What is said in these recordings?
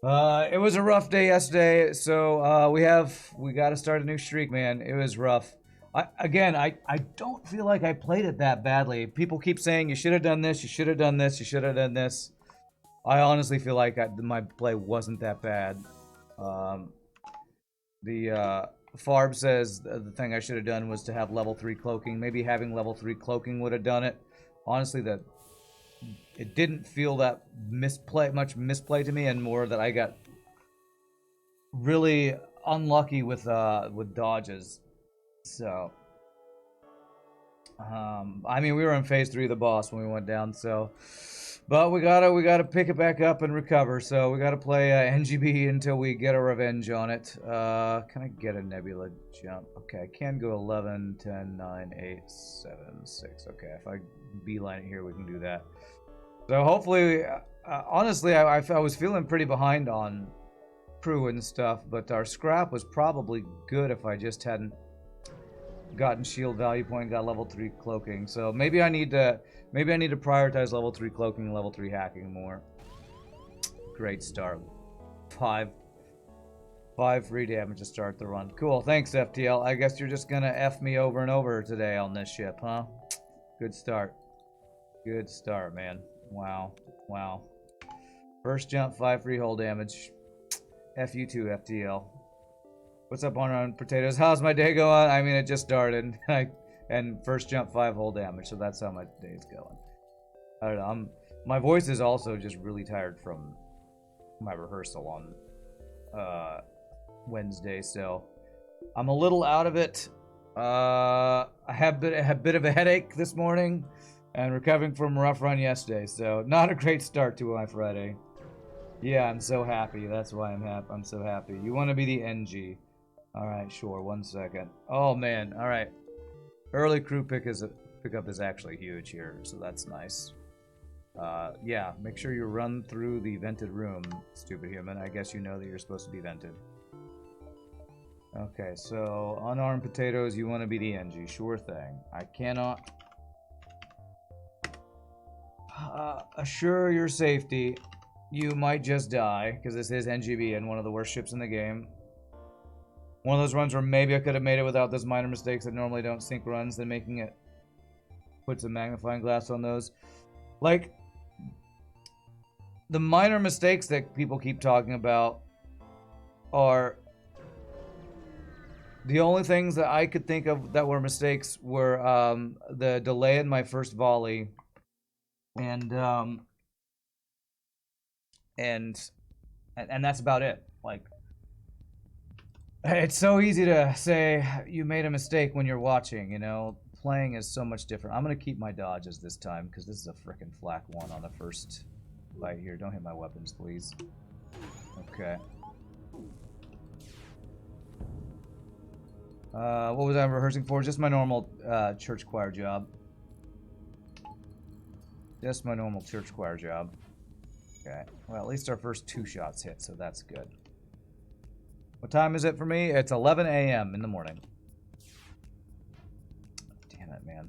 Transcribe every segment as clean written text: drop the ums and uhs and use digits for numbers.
It was a rough day yesterday, so we got to start a new streak, man. It was rough. I don't feel like I played it that badly. People keep saying you should have done this, you should have done this, you should have done this. I honestly feel like my play wasn't that bad. Um, the Farb says the thing I should have done was to have level 3 cloaking. Maybe having level 3 cloaking would have done it. Honestly, it didn't feel that much misplay to me, and more that I got really unlucky with dodges. So, I mean, we were in phase 3 of the boss when we went down. So, but we gotta pick it back up and recover. So we gotta play Engi B until we get a revenge on it. Can I get a nebula jump? Okay, I can go 11, 10, 9, 8, 7, 6. Okay, if I beeline it here, we can do that. So hopefully, honestly, I was feeling pretty behind on crew and stuff, but our scrap was probably good if I just hadn't gotten shield value point, got level 3 cloaking. So maybe I need to prioritize level 3 cloaking and level 3 hacking more. Great start. 5 free damage to start the run. Cool, thanks FTL. I guess you're just gonna F me over and over today on this ship, huh? Good start. Good start, man. Wow. Wow. First jump, 5 free hull damage. F you too, FTL. What's up, on potatoes? How's my day going? I mean, it just started. And first jump, 5 hull damage, so that's how my day's going. I don't know. My voice is also just really tired from my rehearsal on Wednesday, so I'm a little out of it. I had a bit of a headache this morning, and recovering from a rough run yesterday, so not a great start to my Friday. Yeah, I'm so happy. That's why I'm so happy. You want to be the NG. Alright, sure. 1 second. Oh, man. Alright. Early crew pickup is actually huge here, so that's nice. Yeah, make sure you run through the vented room, stupid human. I guess you know that you're supposed to be vented. Okay, so unarmed potatoes, you want to be the NG. Sure thing. I cannot assure your safety. You might just die, because this is Engi B and one of the worst ships in the game. One of those runs where maybe I could have made it without those minor mistakes that normally don't sync runs, then making it puts a magnifying glass on those. Like, the minor mistakes that people keep talking about are the only things that I could think of that were mistakes were the delay in my first volley and that's about it. Like, it's so easy to say you made a mistake when you're watching, you know. Playing is so much different. I'm gonna keep my dodges this time because this is a frickin' flak one on the first fight here. Don't hit my weapons, please. Okay. What was I rehearsing for? Just my normal church choir job. Just my normal church choir job. Okay. Well, at least our first 2 shots hit, so that's good. What time is it for me? It's 11 a.m. in the morning. Damn it, man.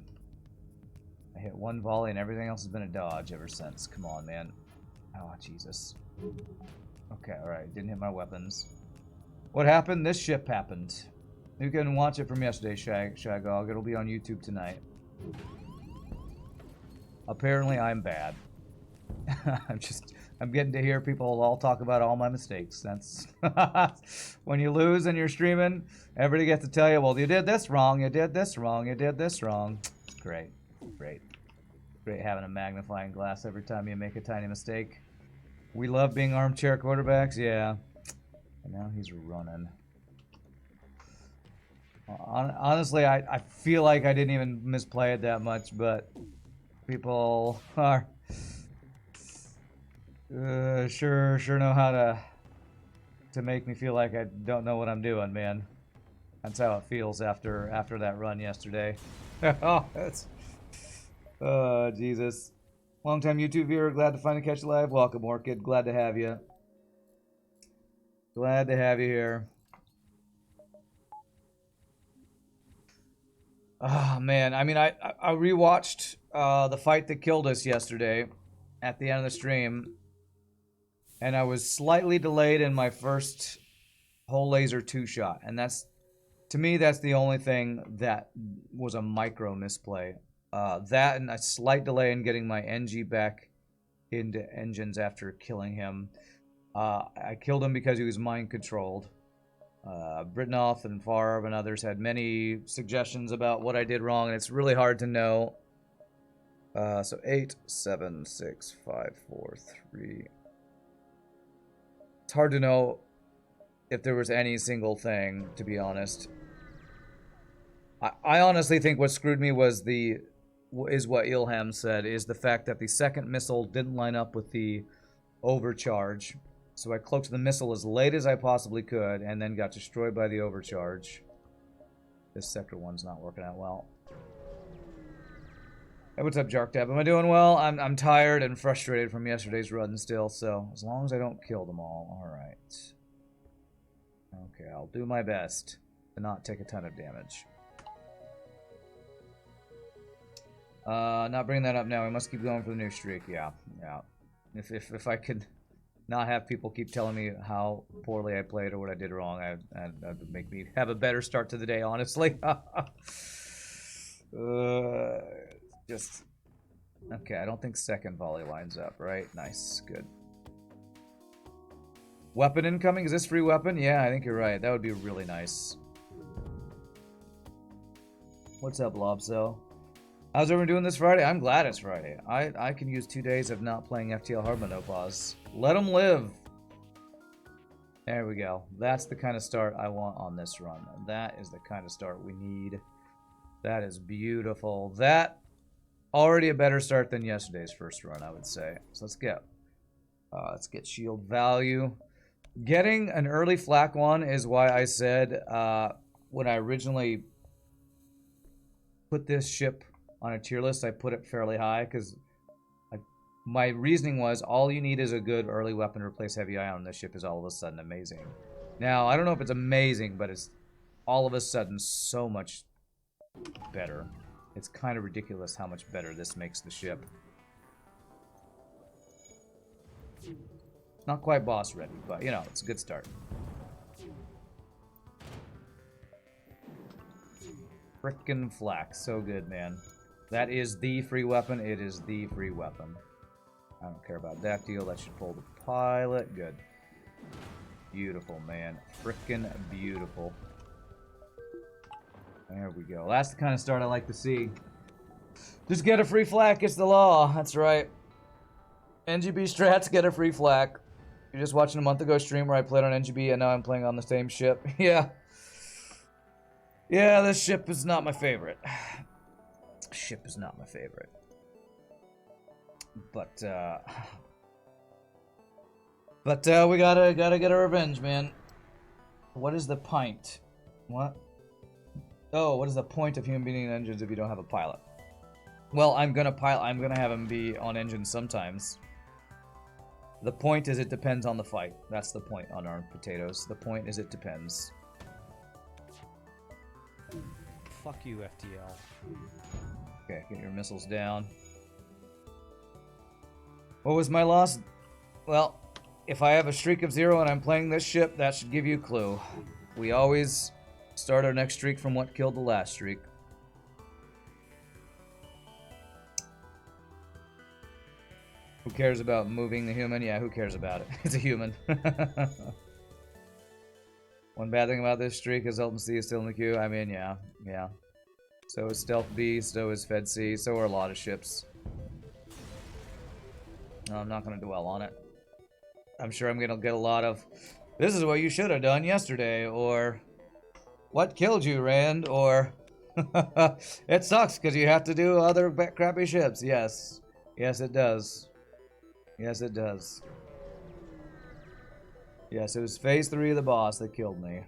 I hit 1 volley and everything else has been a dodge ever since. Come on, man. Oh, Jesus. Okay, alright. Didn't hit my weapons. What happened? This ship happened. You can watch it from yesterday, Shagog. It'll be on YouTube tonight. Apparently, I'm bad. I'm getting to hear people all talk about all my mistakes. That's when you lose and you're streaming, everybody gets to tell you, well, you did this wrong, you did this wrong, you did this wrong. It's great. Great. Great having a magnifying glass every time you make a tiny mistake. We love being armchair quarterbacks, yeah. And now he's running. Honestly, I feel like I didn't even misplay it that much, but people are sure know how to make me feel like I don't know what I'm doing, man. That's how it feels after that run yesterday. Oh, that's Jesus. Long-time YouTube viewer, glad to finally catch you live. Welcome, Orchid. Glad to have you. Glad to have you here. Oh man, I mean, I rewatched the fight that killed us yesterday at the end of the stream. And I was slightly delayed in my first whole laser 2-shot. And that's, to me, that's the only thing that was a micro misplay. That and a slight delay in getting my Engi back into engines after killing him. I killed him because he was mind controlled. Britnoff and Favre and others had many suggestions about what I did wrong, and it's really hard to know. So 8, 7, 6, 5, 4, 3. It's hard to know if there was any single thing, to be honest. I honestly think what screwed me was what Ilham said, is the fact that the second missile didn't line up with the overcharge. So I cloaked the missile as late as I possibly could, and then got destroyed by the overcharge. This sector one's not working out well. Hey, what's up, Jarkdab? Am I doing well? I'm tired and frustrated from yesterday's run still, so as long as I don't kill them all. Alright. Okay, I'll do my best to not take a ton of damage. Not bringing that up now. We must keep going for the new streak. Yeah. If I could not have people keep telling me how poorly I played or what I did wrong, that would make me have a better start to the day, honestly. Just... Okay, I don't think second volley lines up, right? Nice, good. Weapon incoming? Is this free weapon? Yeah, I think you're right. That would be really nice. What's up, Lobso? How's everyone doing this Friday? I'm glad it's Friday. I can use 2 days of not playing FTL Hard with no pause. Let them live. There we go. That's the kind of start I want on this run. That is the kind of start we need. That is beautiful. That already a better start than yesterday's first run, I would say. So let's get shield value. Getting an early flak one is why I said when I originally put this ship on a tier list, I put it fairly high because my reasoning was all you need is a good early weapon to replace heavy ion on this ship is all of a sudden amazing. Now, I don't know if it's amazing, but it's all of a sudden so much better. It's kind of ridiculous how much better this makes the ship. Not quite boss ready, but you know, it's a good start. Frickin' flak, so good, man. That is the free weapon. It is the free weapon. I don't care about that deal. That should pull the pilot. Good. Beautiful, man. Frickin' beautiful. There we go. That's the kind of start I like to see. Just get a free flak. It's the law. That's right. Engi B strats, get a free flak. You're just watching a month ago stream where I played on Engi B and now I'm playing on the same ship. Yeah. Yeah, this ship is not my favorite. Ship is not my favorite. But we gotta get our revenge, man. What is the pint? What? Oh, what is the point of human being in engines if you don't have a pilot? Well, I'm gonna have him be on engines sometimes. The point is it depends on the fight. That's the point on Armed Potatoes. The point is it depends. Fuck you, FTL. Okay, get your missiles down. What was my loss? Well, if I have a streak of 0 and I'm playing this ship, that should give you a clue. We always start our next streak from what killed the last streak. Who cares about moving the human? Yeah, who cares about it? It's a human. One bad thing about this streak is Zoltan C is still in the queue. I mean, yeah. So is Stealth B, so is Fed C, so are a lot of ships. No, I'm not going to dwell on it. I'm sure I'm going to get a lot of, this is what you should have done yesterday, or what killed you, Rand, or it sucks because you have to do other crappy ships. Yes. Yes, it does. Yes, it does. Yes, it was phase 3 of the boss that killed me.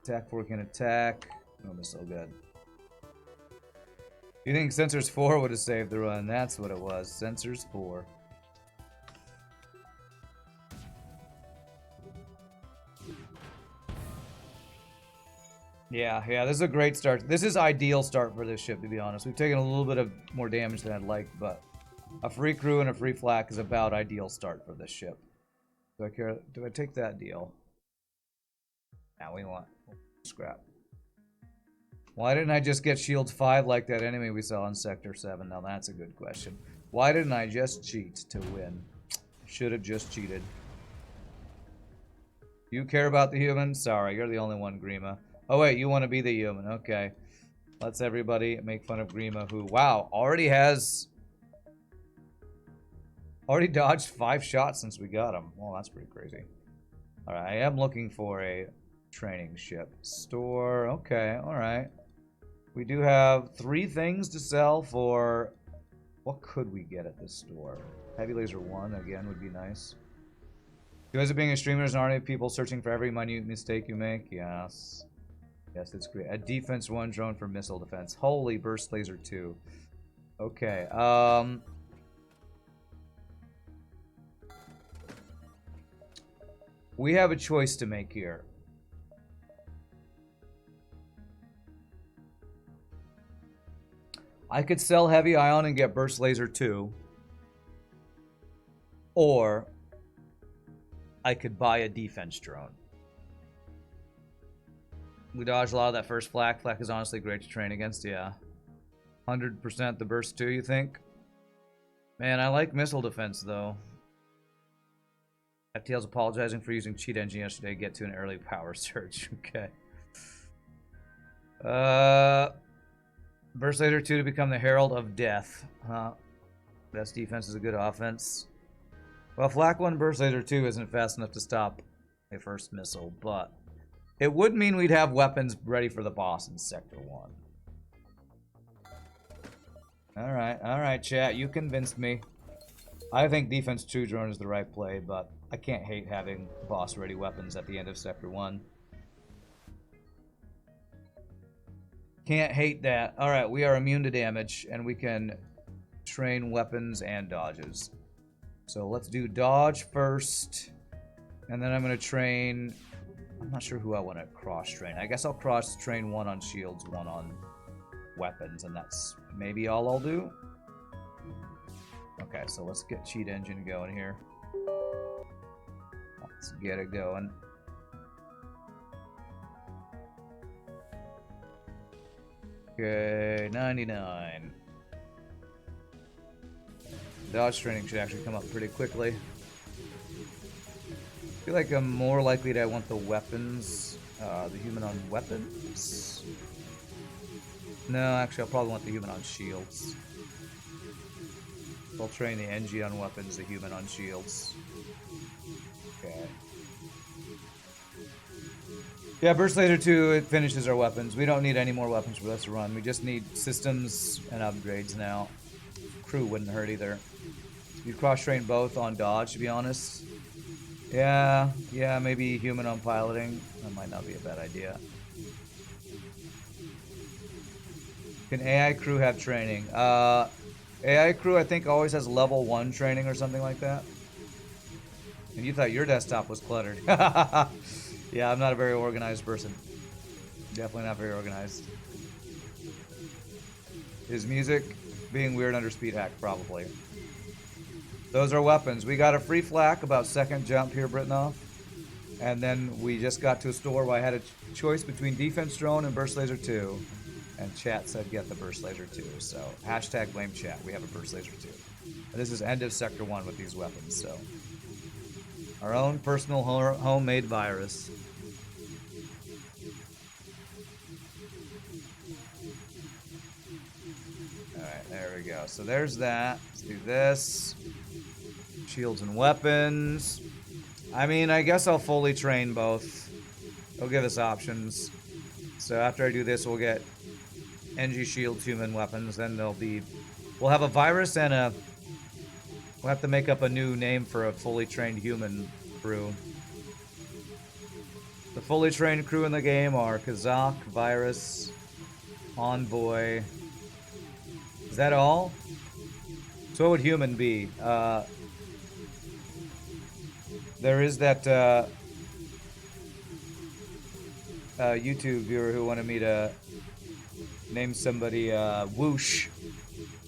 Attack 4 can attack. Oh, that's so good. You think Sensors 4 would have saved the run? That's what it was. Sensors 4. Yeah, this is a great start. This is ideal start for this ship, to be honest. We've taken a little bit of more damage than I'd like, but a free crew and a free flak is about ideal start for this ship. Do I care? Do I take that deal? Now we want scrap. Why didn't I just get shields 5 like that enemy we saw in Sector 7? Now that's a good question. Why didn't I just cheat to win? Should have just cheated. You care about the human? Sorry, you're the only one, Grima. Oh wait, you want to be the human. Okay. Let's everybody make fun of Grima, who, wow, already dodged 5 shots since we got him. Well, that's pretty crazy. Alright, I am looking for a training ship. Store, okay, alright. We do have 3 things to sell for... What could we get at this store? Heavy Laser 1, again, would be nice. You guys are being a streamer, there's an army of people searching for every minute mistake you make? Yes. Yes, that's great. A defense 1 drone for missile defense. Holy, burst laser 2. Okay, we have a choice to make here. I could sell heavy ion and get burst laser 2. Or I could buy a defense drone. We dodged a lot of that first flak. Flak is honestly great to train against, yeah. 100% the burst 2, you think? Man, I like missile defense, though. FTL's apologizing for using cheat engine yesterday to get to an early power surge. Okay. Burst laser 2 to become the Herald of Death. Huh. Best defense is a good offense. Well, flak 1 burst laser 2 isn't fast enough to stop a first missile, but it would mean we'd have weapons ready for the boss in Sector 1. Alright, chat. You convinced me. I think defense 2 drone is the right play, but I can't hate having boss-ready weapons at the end of Sector 1. Can't hate that. Alright, we are immune to damage, and we can train weapons and dodges. So let's do dodge first, and then I'm going to train... I'm not sure who I want to cross-train. I guess I'll cross-train 1 on shields, 1 on weapons, and that's maybe all I'll do. Okay, so let's get cheat engine going here. Let's get it going. Okay, 99. Dodge training should actually come up pretty quickly. I feel like I'm more likely to want the weapons, the human on weapons. No, actually, I'll probably want the human on shields. I'll train the Engi on weapons, the human on shields. Okay. Yeah, Burst Laser 2, it finishes our weapons. We don't need any more weapons for this run. We just need systems and upgrades now. Crew wouldn't hurt either. You'd cross-train both on dodge, to be honest. Yeah, maybe human on piloting. That might not be a bad idea. Can AI crew have training? AI crew, I think, always has level 1 training or something like that. And you thought your desktop was cluttered. Yeah, I'm not a very organized person. Definitely not very organized. Is music being weird under speed hack? Probably. Those are weapons. We got a free flak about second jump here, Britnoff. And then we just got to a store where I had a choice between defense drone and burst laser 2. And chat said get the burst laser 2. So hashtag blame chat. We have a burst laser 2. And this is end of Sector 1 with these weapons. So our own personal homemade virus. Alright, there we go. So there's that. Let's do this. Shields and weapons. I mean, I guess I'll fully train both. They'll give us options. So after I do this, we'll get Engi shields, human weapons. Then there'll be... We'll have a virus and a... We'll have to make up a new name for a fully trained human crew. The fully trained crew in the game are Kazak, Virus, Envoy. Is that all? So what would human be? There is that YouTube viewer who wanted me to name somebody Whoosh.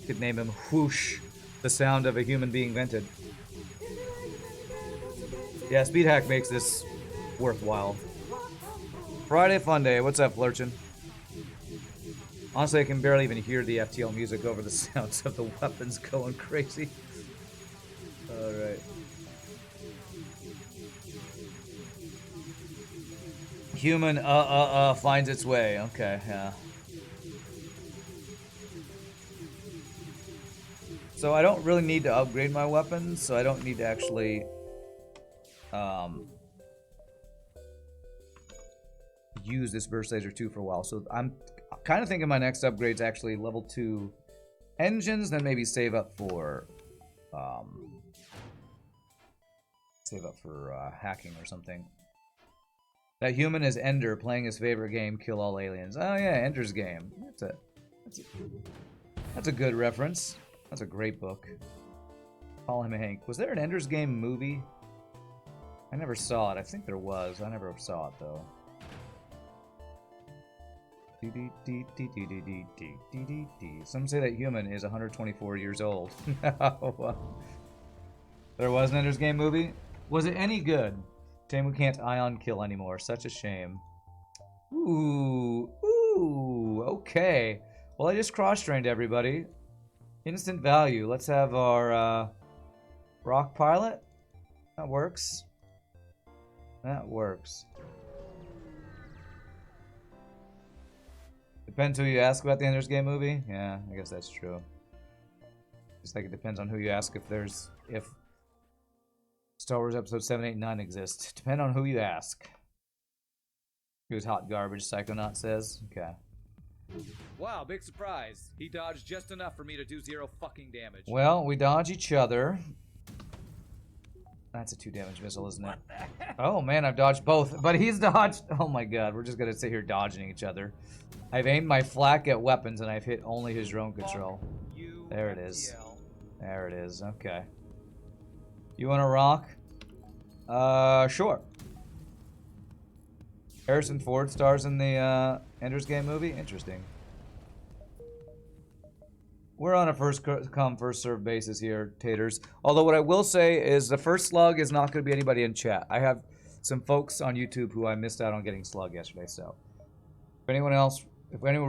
Could name him Whoosh, the sound of a human being vented. Yeah, speed hack makes this worthwhile. Friday Fun Day. What's up, Flurchin? Honestly, I can barely even hear the FTL music over the sounds of the weapons going crazy. Alright. Human, finds its way. Okay, yeah. So I don't really need to upgrade my weapons, so I don't need to actually, use this burst laser 2 for a while. So I'm kind of thinking my next upgrade's actually level 2 engines, then maybe save up for, hacking or something. That human is Ender, playing his favorite game, Kill All Aliens. Oh yeah, Ender's Game. That's a good reference. That's a great book. Call him Hank. Was there an Ender's Game movie? I never saw it. I think there was. I never saw it though. Some say that human is 124 years old. No. There was an Ender's Game movie? Was it any good? Shame we can't ion kill anymore. Such a shame. Ooh, okay. Well, I just cross-trained everybody. Instant value. Let's have our rock pilot. That works. That works. Depends who you ask about the Ender's Game movie. Yeah, I guess that's true. Just like it depends on who you ask if Star Wars Episode 7, 8, 9 exists. Depend on who you ask. He was hot garbage, Psychonaut says. Okay. Wow, big surprise. He dodged just enough for me to do 0 fucking damage. Well, we dodge each other. That's a 2 damage missile, isn't it? Oh man, I've dodged both. But he's dodged. Oh my god, we're just gonna sit here dodging each other. I've aimed my flak at weapons and I've hit only his drone control. There it is. There it is. Okay. You want to rock? Sure. Harrison Ford stars in the Ender's Game movie? Interesting. We're on a first come, first served basis here, taters. Although what I will say is the first slug is not going to be anybody in chat. I have some folks on YouTube who I missed out on getting slug yesterday, so if anyone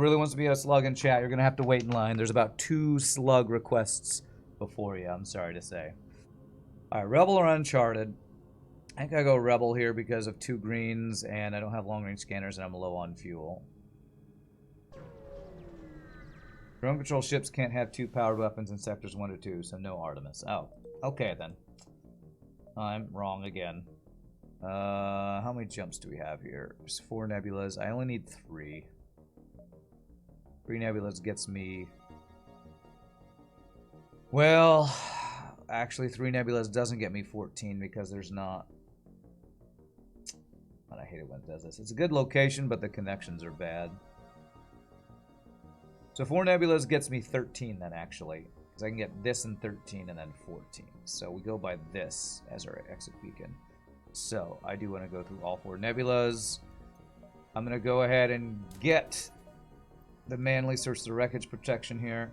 really wants to be a slug in chat, you're going to have to wait in line. There's about 2 slug requests before you, I'm sorry to say. Alright, Rebel or Uncharted? I think I go Rebel here because of 2 greens, and I don't have long-range scanners, and I'm low on fuel. Drone control ships can't have 2 powered weapons in sectors 1 to 2, so no Artemis. Oh, okay then. I'm wrong again. How many jumps do we have here? There's 4 nebulas. I only need 3. 3 nebulas gets me... Well, actually 3 nebulas doesn't get me 14 because there's not... And I hate it when it does this. It's a good location, but the connections are bad. So 4 nebulas gets me 13 then, actually. Because I can get this in 13 and then 14. So we go by this as our exit beacon. So I do want to go through all 4 nebulas. I'm going to go ahead and get the manly search the wreckage protection here.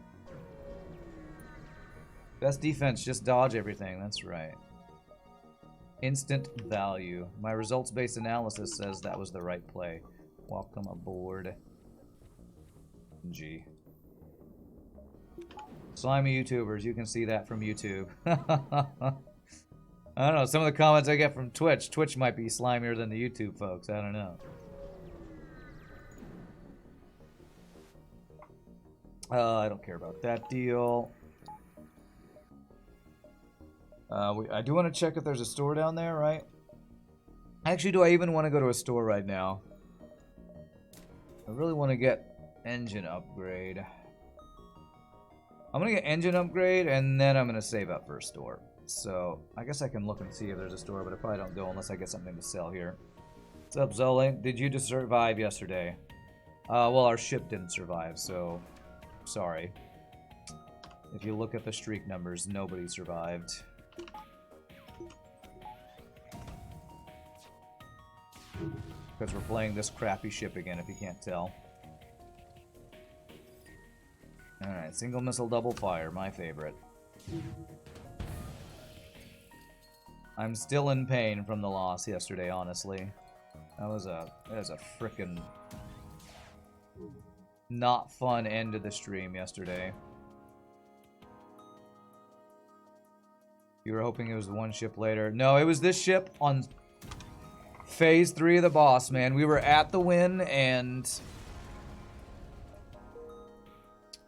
Best defense, just dodge everything. That's right. Instant value. My results-based analysis says that was the right play. Welcome aboard. G. Slimy YouTubers, you can see that from YouTube. I don't know, some of the comments I get from Twitch. Twitch might be slimier than the YouTube folks, I don't know. I don't care about that deal. I do want to check if there's a store down there, right? Actually, do I even want to go to a store right now? I really want to get engine upgrade. I'm going to get engine upgrade, and then I'm going to save up for a store. So, I guess I can look and see if there's a store, but I probably don't go unless I get something to sell here. What's up, Zoltan? Did you just survive yesterday? Well, our ship didn't survive, so... Sorry. If you look at the streak numbers, nobody survived. Because we're playing this crappy ship again, if you can't tell. Alright, single missile double fire, my favorite. I'm still in pain from the loss yesterday, honestly. That was a frickin' not fun end to the stream yesterday. You were hoping it was the one ship later. No, it was this ship on phase 3 of the boss, man. We were at the win and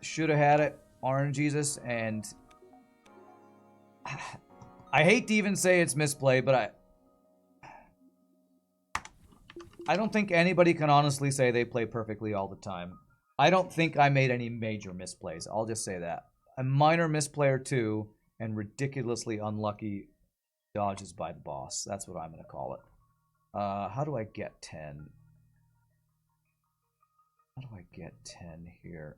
should have had it, RNGesus, and I hate to even say it's misplay, but I don't think anybody can honestly say they play perfectly all the time. I don't think I made any major misplays. I'll just say that. A minor misplay or two and ridiculously unlucky dodges by the boss. That's what I'm going to call it. How do I get 10? How do I get 10 here?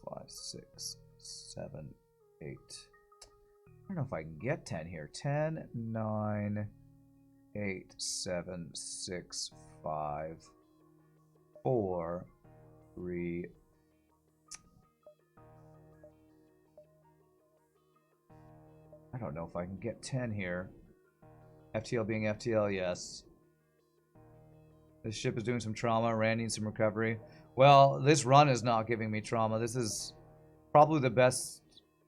Five, 6, 7, 8. I don't know if I can get 10 here. 10, 9, 8, 7, 6, 5, 4, 3. I don't know if I can get 10 here. FTL being FTL, yes. This ship is doing some trauma. Rand needs some recovery. Well, this run is not giving me trauma. This is probably the best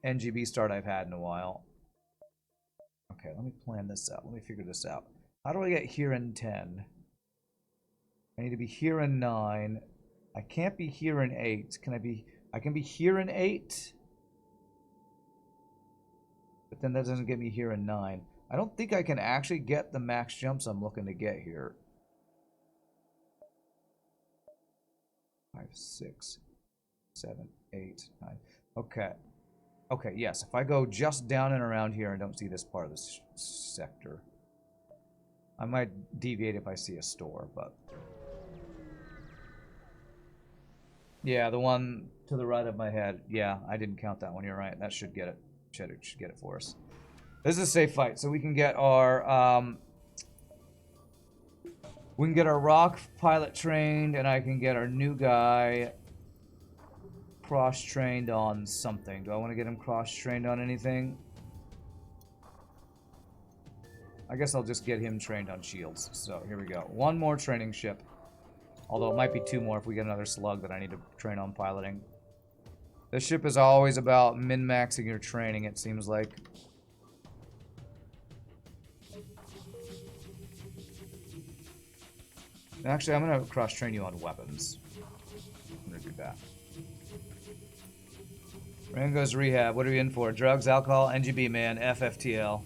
Engi B start I've had in a while. Okay, let me plan this out. Let me figure this out. How do I get here in 10? I need to be here in 9. I can't be here in 8. I can be here in 8. But then that doesn't get me here in 9. I don't think I can actually get the max jumps I'm looking to get here. 5, 6, 7, 8, 9. Okay. Okay, yes. If I go just down and around here and don't see this part of this sector, I might deviate if I see a store, but... Yeah, the one to the right of my head. Yeah, I didn't count that one. You're right. That should get it. Should get it for us. This is a safe fight, so we can get our... we can get our rock pilot trained, and I can get our new guy cross-trained on something. Do I want to get him cross-trained on anything? I guess I'll just get him trained on shields. So, here we go. One more training ship. Although it might be 2 more if we get another slug that I need to train on piloting. This ship is always about min-maxing your training, it seems like. Actually, I'm going to cross-train you on weapons. I'm going to do that. Rango's rehab. What are we in for? Drugs, alcohol, Engi B, man. FFTL.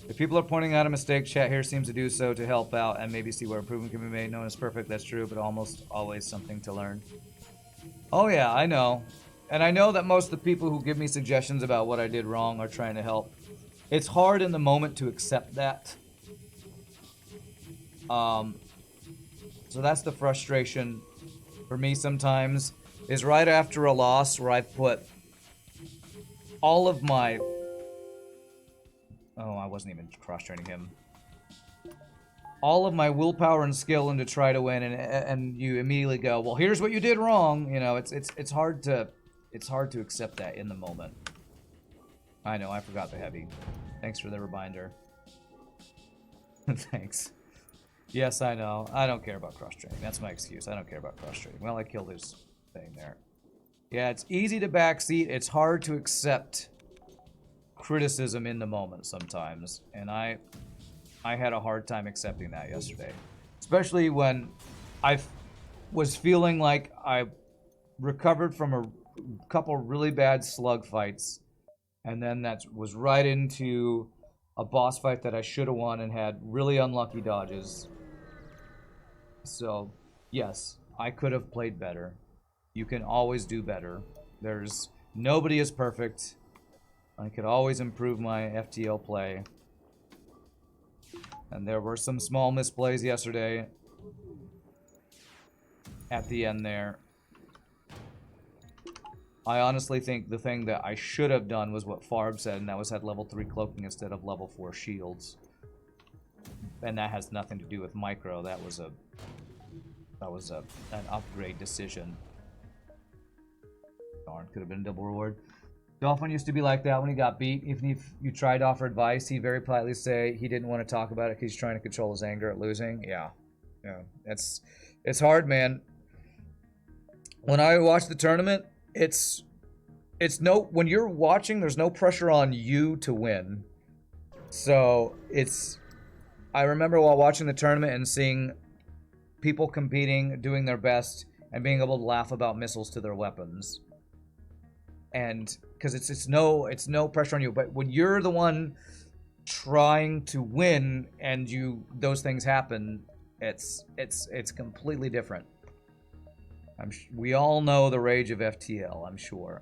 If people are pointing out a mistake, chat here seems to do so to help out and maybe see where improvement can be made. No one is perfect, that's true, but almost always something to learn. Oh yeah, I know. And I know that most of the people who give me suggestions about what I did wrong are trying to help. It's hard in the moment to accept that. So that's the frustration for me sometimes, is right after a loss where I've put all of my... Oh, I wasn't even cross-training him. All of my willpower and skill into try to win, and you immediately go, well, here's what you did wrong. You know, it's hard to accept that in the moment. I know, I forgot the heavy. Thanks for the reminder. Thanks. Yes, I know. I don't care about cross-training. That's my excuse. I don't care about cross-training. Well, I killed his thing there. Yeah, it's easy to backseat. It's hard to accept criticism in the moment sometimes. And I had a hard time accepting that yesterday. Especially when I was feeling like I recovered from a couple really bad slug fights. And then that was right into a boss fight that I should have won and had really unlucky dodges. So, yes, I could have played better. You can always do better. Nobody is perfect. I could always improve my FTL play. And there were some small misplays yesterday. At the end there. I honestly think the thing that I should have done was what Farb said, and that was had level 3 cloaking instead of level 4 shields. And that has nothing to do with micro. That was an upgrade decision. Darn, could have been a double reward. Dolphin used to be like that when he got beat. Even if you tried to offer advice, he'd very politely say he didn't want to talk about it because he's trying to control his anger at losing. Yeah. Yeah. It's hard, man. When I watch the tournament, it's no, when you're watching, there's no pressure on you to win. So I remember while watching the tournament and seeing people competing, doing their best, and being able to laugh about missiles to their weapons. And because it's no pressure on you, but when you're the one trying to win and those things happen, it's completely different. We all know the rage of FTL, I'm sure.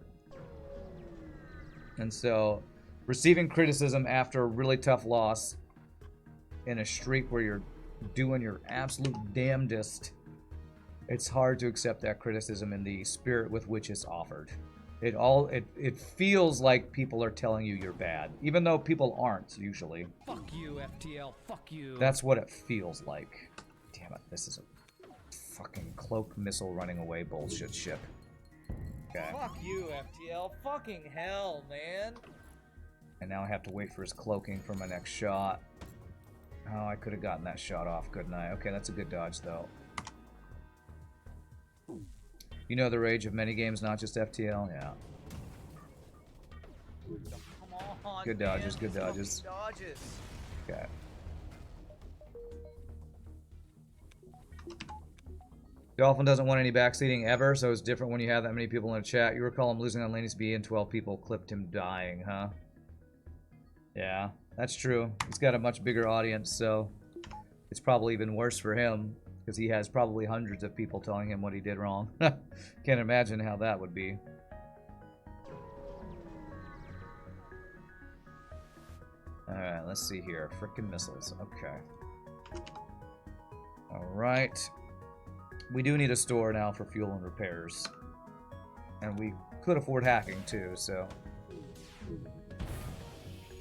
And so, receiving criticism after a really tough loss in a streak where you're doing your absolute damnedest, it's hard to accept that criticism in the spirit with which it's offered. It feels like people are telling you you're bad, even though people aren't usually. Fuck you, FTL. Fuck you. That's what it feels like. Damn it, this is a fucking cloak missile running away bullshit ship. Okay. Fuck you, FTL. Fucking hell, man. And now I have to wait for his cloaking for my next shot. Oh, I could have gotten that shot off, couldn't I? Okay, that's a good dodge, though. You know the rage of many games, not just FTL? Yeah. Come on, Good dodges, good dodges. Okay. Dolphin doesn't want any backseating ever, so it's different when you have that many people in a chat. You recall him losing on Engi B and 12 people clipped him dying, huh? Yeah, that's true. He's got a much bigger audience, so it's probably even worse for him, because he has probably hundreds of people telling him what he did wrong. Can't imagine how that would be. Alright, let's see here. Frickin' missiles. Okay. Alright. We do need a store now for fuel and repairs. And we could afford hacking too, so.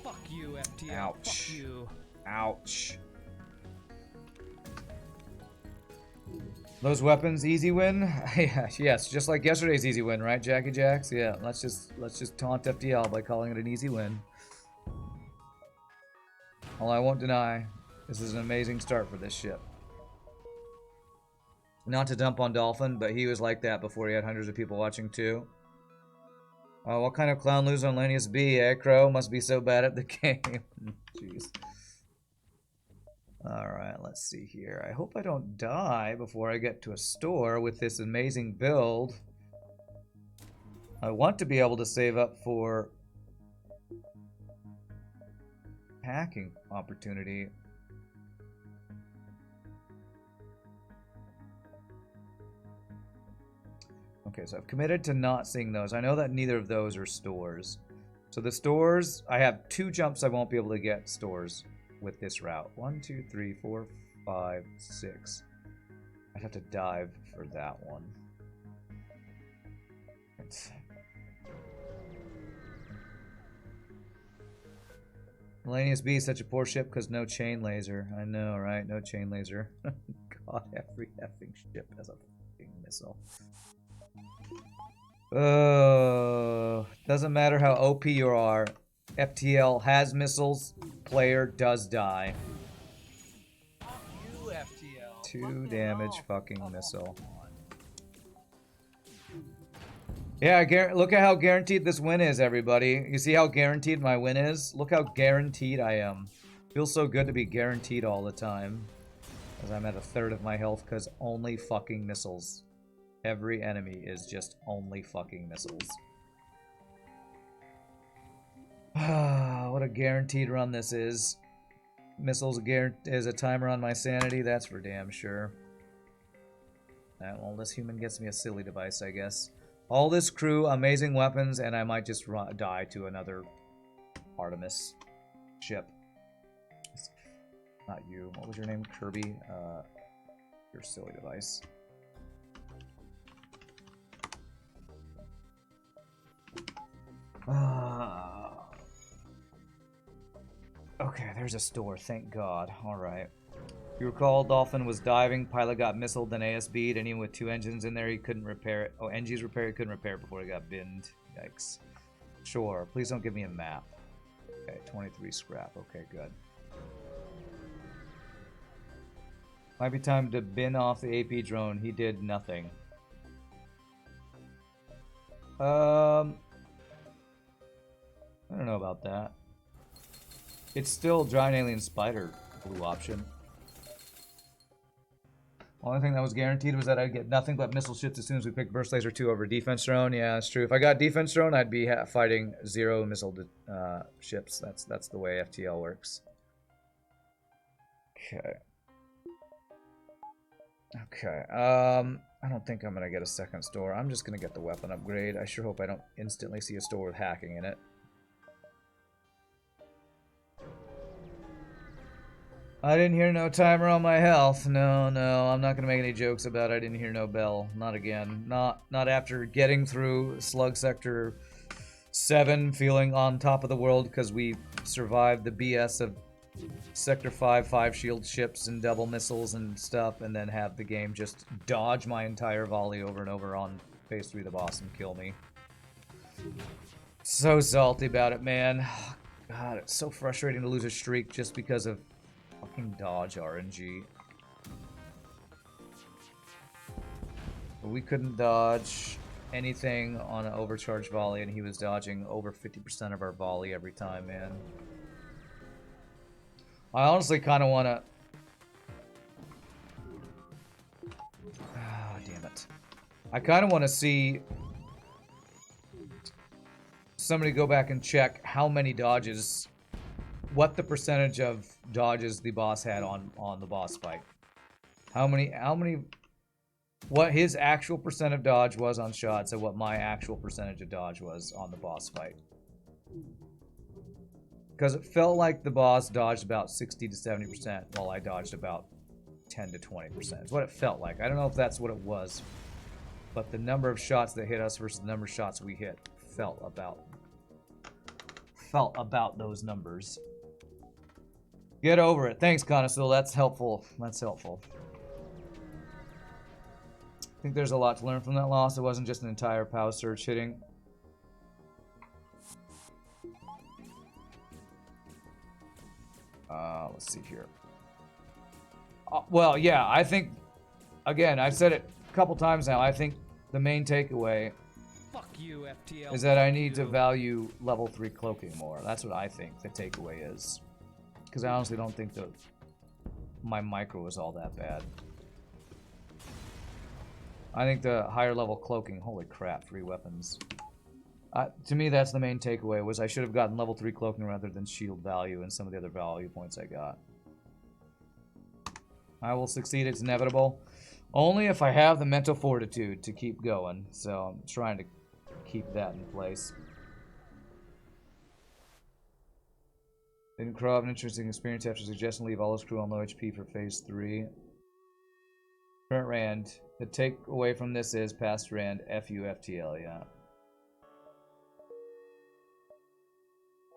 Fuck you, FTL. Ouch. Fuck you. Ouch. Those weapons, easy win? Yeah, yes, just like yesterday's easy win, right, Jackie Jacks? Yeah, let's just taunt FTL by calling it an easy win. All I won't deny, this is an amazing start for this ship. Not to dump on Dolphin, but he was like that before he had hundreds of people watching too. What kind of clown lose on Engi B, eh, Crow? Must be so bad at the game. Jeez. Alright, let's see here. I hope I don't die before I get to a store with this amazing build. I want to be able to save up for hacking opportunity. Okay, so I've committed to not seeing those. I know that neither of those are stores. So the stores, I have 2 jumps I won't be able to get stores with this route. 1, 2, 3, 4, 5, 6. I'd have to dive for that one. Engi B is such a poor ship because no chain laser. I know, right? No chain laser. God, every effing ship has a fucking missile. Doesn't matter how OP you are. FTL has missiles. Player does die. Fuck you, FTL. 2 damage fucking missile. Yeah, look at how guaranteed this win is, everybody. You see how guaranteed my win is? Look how guaranteed I am. Feels so good to be guaranteed all the time. Because I'm at 1/3 of my health because only fucking missiles. Every enemy is just only fucking missiles. What a guaranteed run this is. Missiles is a timer on my sanity, that's for damn sure. Well, this human gets me a silly device, I guess. All this crew, amazing weapons, and I might just die to another Artemis ship. Not you. What was your name? Kirby? Your silly device. Okay, there's a store, thank God. Alright. You recall Dolphin was diving, pilot got missiled, then ASB'd, and even with 2 engines in there, he couldn't repair it. Oh, Engi's repair, he couldn't repair it before he got binned. Yikes. Sure, please don't give me a map. Okay, 23 scrap. Okay, good. Might be time to bin off the AP drone. He did nothing. I don't know about that. It's still Giant Alien Spider blue option. Only thing that was guaranteed was that I'd get nothing but missile ships as soon as we picked Burst Laser 2 over Defense Drone. Yeah, that's true. If I got Defense Drone, I'd be fighting 0 missile ships. That's the way FTL works. Okay. Okay, I don't think I'm gonna get a second store. I'm just gonna get the weapon upgrade. I sure hope I don't instantly see a store with hacking in it. I didn't hear no timer on my health. No, I'm not gonna make any jokes about I didn't hear no bell. Not again. Not after getting through Slug Sector 7, feeling on top of the world because we survived the BS of Sector 5 shield ships and double missiles and stuff, and then have the game just dodge my entire volley over and over on phase 3 of the boss and kill me. So salty about it, man. God, it's so frustrating to lose a streak just because of fucking dodge RNG. But we couldn't dodge anything on an overcharged volley, and he was dodging over 50% of our volley every time, man. I honestly kind of want to... Ah, damn it. I kind of want to see somebody go back and check how many dodges, what the percentage of dodges the boss had on the boss fight. What his actual percent of dodge was on shots and what my actual percentage of dodge was on the boss fight. Because it felt like the boss dodged about 60 to 70% while I dodged about 10 to 20%. It's what it felt like. I don't know if that's what it was. But the number of shots that hit us versus the number of shots we hit felt about those numbers. Get over it. Thanks, Connoisseur. That's helpful. That's helpful. I think there's a lot to learn from that loss. It wasn't just an entire power surge hitting. Let's see here. Well, yeah, I think, again, I've said it a couple times now, I think the main takeaway Fuck you, FTL. is that I need to value level 3 cloaking more. That's what I think the takeaway is. Because I honestly don't think that my micro is all that bad. I think the higher level cloaking, holy crap, 3 weapons. To me, that's the main takeaway, was I should have gotten level 3 cloaking rather than shield value and some of the other value points I got. I will succeed, it's inevitable. Only if I have the mental fortitude to keep going, so I'm trying to keep that in place. Didn't Crow have an interesting experience after suggesting leave all his crew on low HP for phase 3? Current Rand. The takeaway from this is past Rand, FU FTL, yeah.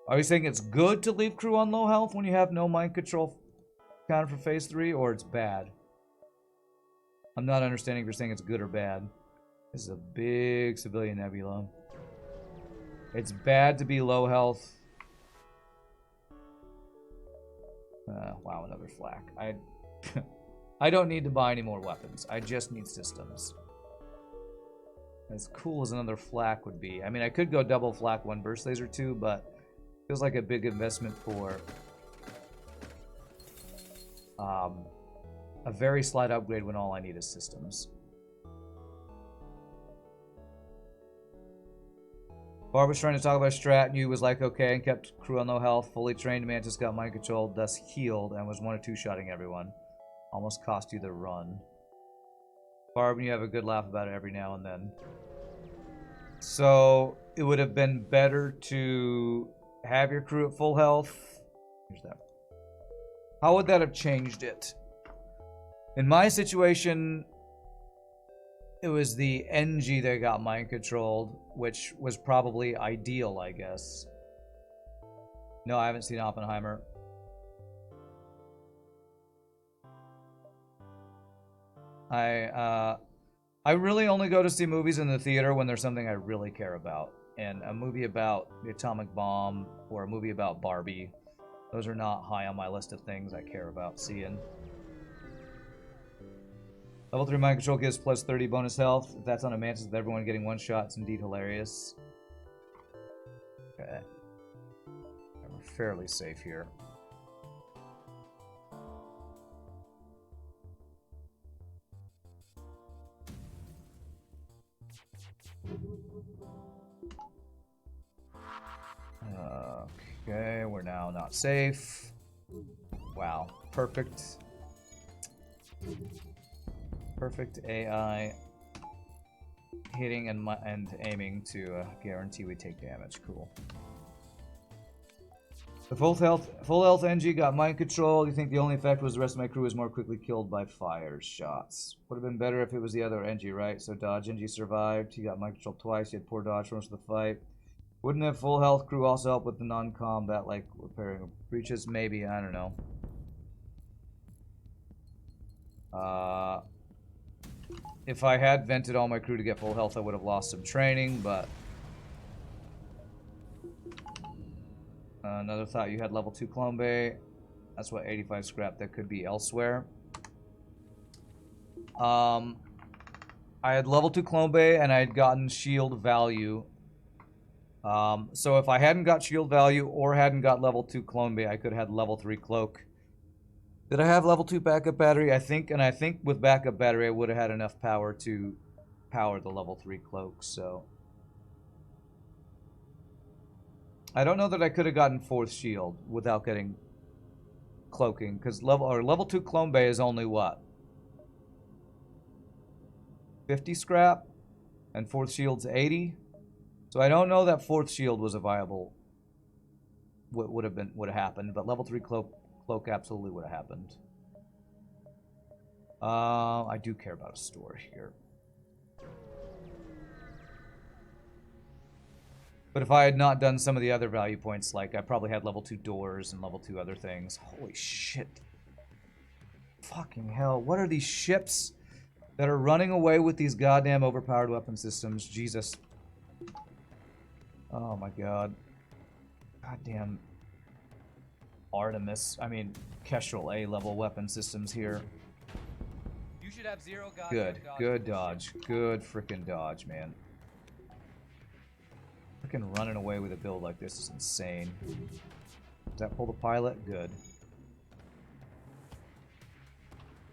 Are you saying it's good to leave crew on low health when you have no mind control counter for phase 3, or it's bad? I'm not understanding if you're saying it's good or bad. This is a big civilian nebula. It's bad to be low health. Wow, another flak. I don't need to buy any more weapons. I just need systems. As cool as another flak would be. I mean, I could go double flak 1 burst laser 2, but feels like a big investment for a very slight upgrade when all I need is systems. Barb was trying to talk about strat, and you was like, okay, and kept crew on low health. Fully trained Mantis got mind controlled, thus healed, and was 1 or 2 shotting everyone. Almost cost you the run. Barb, you have a good laugh about it every now and then. So, it would have been better to have your crew at full health. Here's that. How would that have changed it? In my situation, it was the Engi that got mind controlled, which was probably ideal, I guess. No, I haven't seen Oppenheimer. I really only go to see movies in the theater when there's something I really care about. And a movie about the atomic bomb or a movie about Barbie, those are not high on my list of things I care about seeing. Level 3 mind control gives plus 30 bonus health. If that's on a Mantis with everyone getting one shot, it's indeed hilarious. Okay. We're fairly safe here. Okay, we're now not safe. Wow, perfect. Perfect AI hitting and aiming to guarantee we take damage. Cool. The full health Engi got mind control. You think the only effect was the rest of my crew was more quickly killed by fire shots. Would have been better if it was the other Engi, right? So dodge Engi survived. He got mind control twice. He had poor dodge for most of the fight. Wouldn't have full health crew also help with the non-combat, like repairing breaches? Maybe, I don't know. If I had vented all my crew to get full health, I would have lost some training, but... another thought, you had level 2 clone bay. That's what 85 scrap that could be elsewhere. I had level 2 clone bay and I had gotten shield value. So if I hadn't got shield value or hadn't got level 2 clone bay, I could have had level 3 cloak. Did I have level 2 backup battery? I think with backup battery I would have had enough power to power the level 3 cloak, so... I don't know that I could have gotten 4th shield without getting cloaking, because level 2 clone bay is only what? 50 scrap? And 4th shield's 80? So I don't know that 4th shield was a viable... would have happened, but level 3 cloak absolutely would have happened. I do care about a store here. But if I had not done some of the other value points, like I probably had level 2 doors and level 2 other things. Holy shit. Fucking hell. What are these ships that are running away with these goddamn overpowered weapon systems? Jesus. Oh my god. Goddamn Kestrel A-level weapon systems here. You should have 0 Good dodge. Good freaking dodge, man. Freaking running away with a build like this is insane. Does that pull the pilot? Good.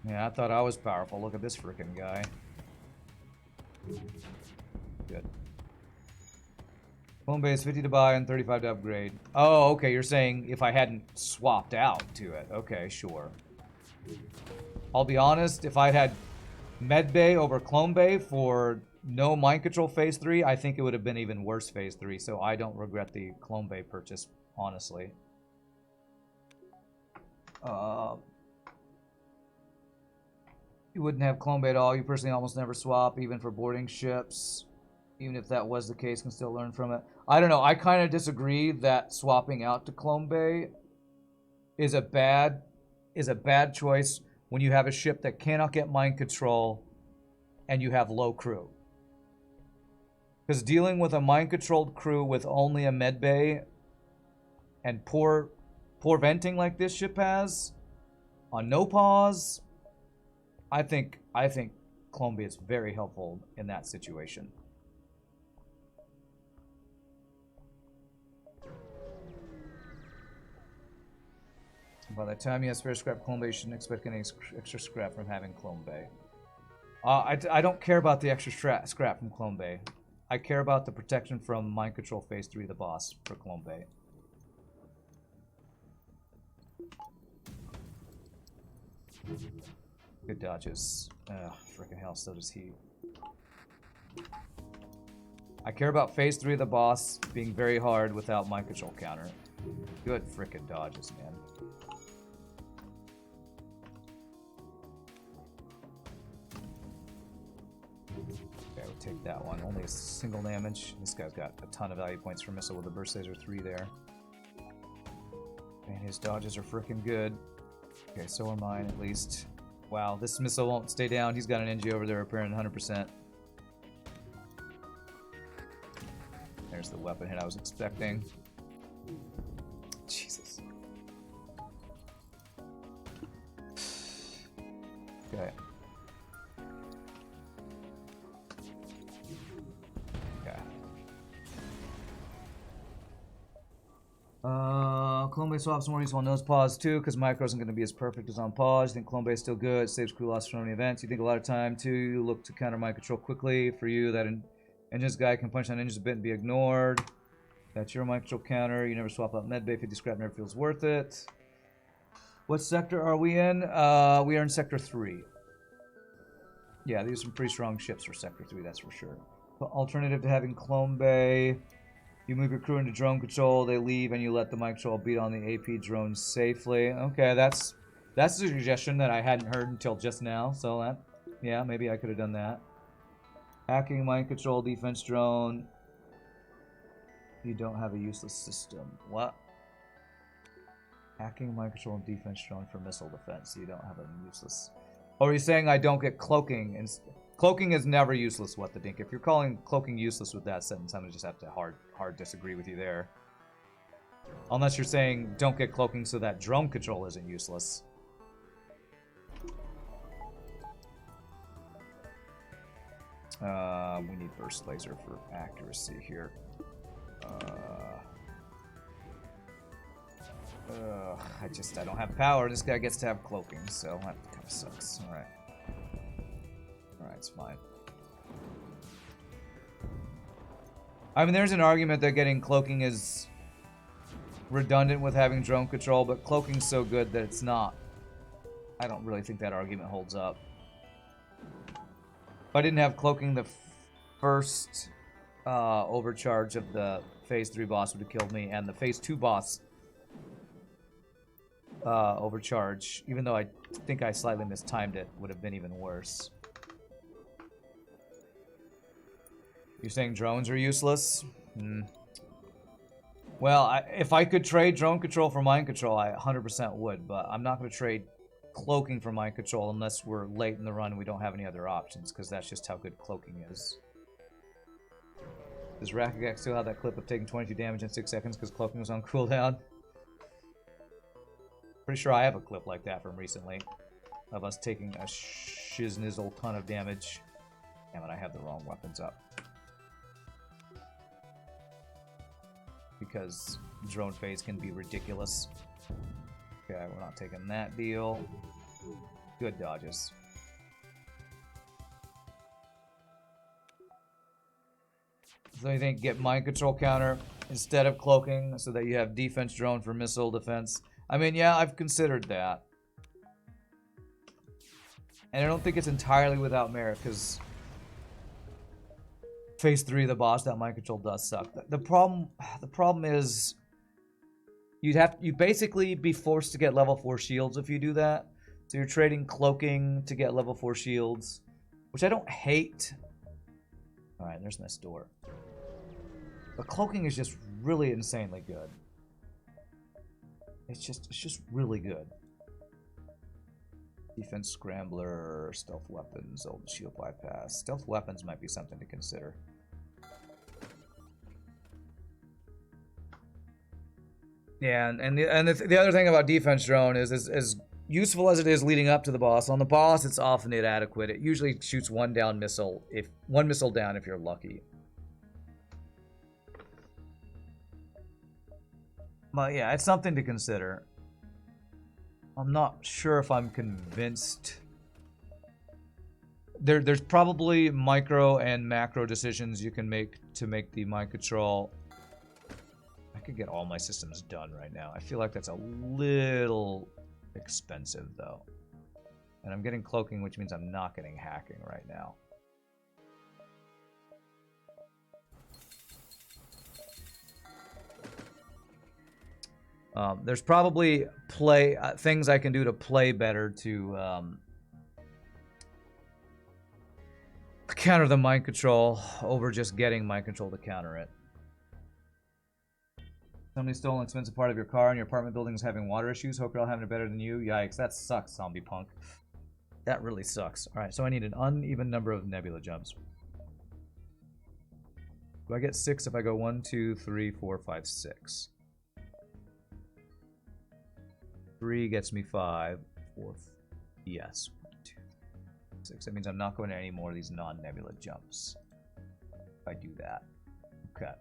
Yeah, I thought I was powerful. Look at this freaking guy. Good. Clone base 50 to buy and 35 to upgrade. Oh, okay, you're saying if I hadn't swapped out to it. Okay, sure. I'll be honest, if I'd had med bay over clone bay for no mind control phase 3, I think it would have been even worse phase 3, so I don't regret the clone bay purchase, honestly. You wouldn't have clone bay at all. You personally almost never swap, even for boarding ships. Even if that was the case, can still learn from it. I don't know. I kind of disagree that swapping out to clone bay is a bad choice when you have a ship that cannot get mind control and you have low crew. Because dealing with a mind-controlled crew with only a med bay and poor venting like this ship has, on no pause, I think clone bay is very helpful in that situation. By the time you have spare scrap clone bay, you shouldn't expect any extra scrap from having clone bay. I don't care about the extra scrap from clone bay. I care about the protection from mind control phase 3 of the boss for clone bay. Good dodges. Freaking hell, so does he. I care about phase 3 of the boss being very hard without mind control counter. Good freaking dodges, man. Okay, we'll take that one. Only a single damage. This guy's got a ton of value points for missile with the burst laser 3 there. And his dodges are freaking good. Okay, so are mine at least. Wow, this missile won't stay down. He's got an Engi over there repairing 100%. There's the weapon hit I was expecting. Jesus. Okay. Okay. Clone base swaps more useful on nose pause too, because micro isn't going to be as perfect as on pause. You think clone base still good? Saves crew loss from any events. You think a lot of time too. You look to counter mind control quickly. For you, that engines guy can punch on engines a bit and be ignored. That's your mind control counter. You never swap out medbay. 50 scrap never feels worth it. What sector are we in? We are in sector 3. Yeah, these are some pretty strong ships for sector 3, that's for sure. Alternative to having clone bay. You move your crew into drone control, they leave, and you let the mind control beat on the AP drone safely. Okay, that's a suggestion that I hadn't heard until just now, so that, yeah, maybe I could have done that. Hacking mind control defense drone. You don't have a useless system. What? Hacking mind control and defense drone for missile defense. You don't have a useless. Oh, are you saying I don't get cloaking? And cloaking is never useless, what the dink. If you're calling cloaking useless with that sentence, I'm gonna just have to hard disagree with you there. Unless you're saying don't get cloaking so that drone control isn't useless. We need burst laser for accuracy here. I don't have power. This guy gets to have cloaking, so that kind of sucks. Alright. Alright, it's fine. I mean, there's an argument that getting cloaking is redundant with having drone control, but cloaking's so good that it's not. I don't really think that argument holds up. If I didn't have cloaking, the first overcharge of the Phase 3 boss would have killed me, and the Phase 2 boss overcharge, even though I think I slightly mistimed it, would have been even worse. You're saying drones are useless? Well, if I could trade drone control for mind control, I 100% would, but I'm not going to trade cloaking for mind control unless we're late in the run and we don't have any other options, because that's just how good cloaking is. Does Rakagak still have that clip of taking 22 damage in 6 seconds because cloaking was on cooldown? Pretty sure I have a clip like that from recently, of us taking a shiznizzle ton of damage. Damn it, I have the wrong weapons up. Because drone phase can be ridiculous. Okay, we're not taking that deal. Good dodges. So you think get mind control counter instead of cloaking so that you have defense drone for missile defense? I mean, yeah, I've considered that. And I don't think it's entirely without merit, because Phase 3, the boss, that mind control does suck. The problem is you'd basically be forced to get level 4 shields if you do that. So you're trading cloaking to get level 4 shields, which I don't hate. Alright, there's this door. But cloaking is just really insanely good. It's just really good. Defense scrambler, stealth weapons, old shield bypass. Stealth weapons might be something to consider. Yeah, and the other thing about defense drone is as useful as it is leading up to the boss. On the boss, it's often inadequate. It usually shoots one missile down if you're lucky. But yeah, it's something to consider. I'm not sure if I'm convinced. There's probably micro and macro decisions you can make to make the mind control. I could get all my systems done right now. I feel like that's a little expensive though. And I'm getting cloaking, which means I'm not getting hacking right now. There's probably things I can do to play better to counter the mind control over just getting mind control to counter it. Somebody stole an expensive part of your car and your apartment building is having water issues. Hope you're all having it better than you. Yikes, that sucks, zombie punk. That really sucks. Alright, so I need an uneven number of nebula jumps. Do I get 6 if I go 1, 2, 3, 4, 5, 6? 3 gets me 5. 4, yes. 1, 2, 6. That means I'm not going to any more of these non-nebula jumps. If I do that. Okay.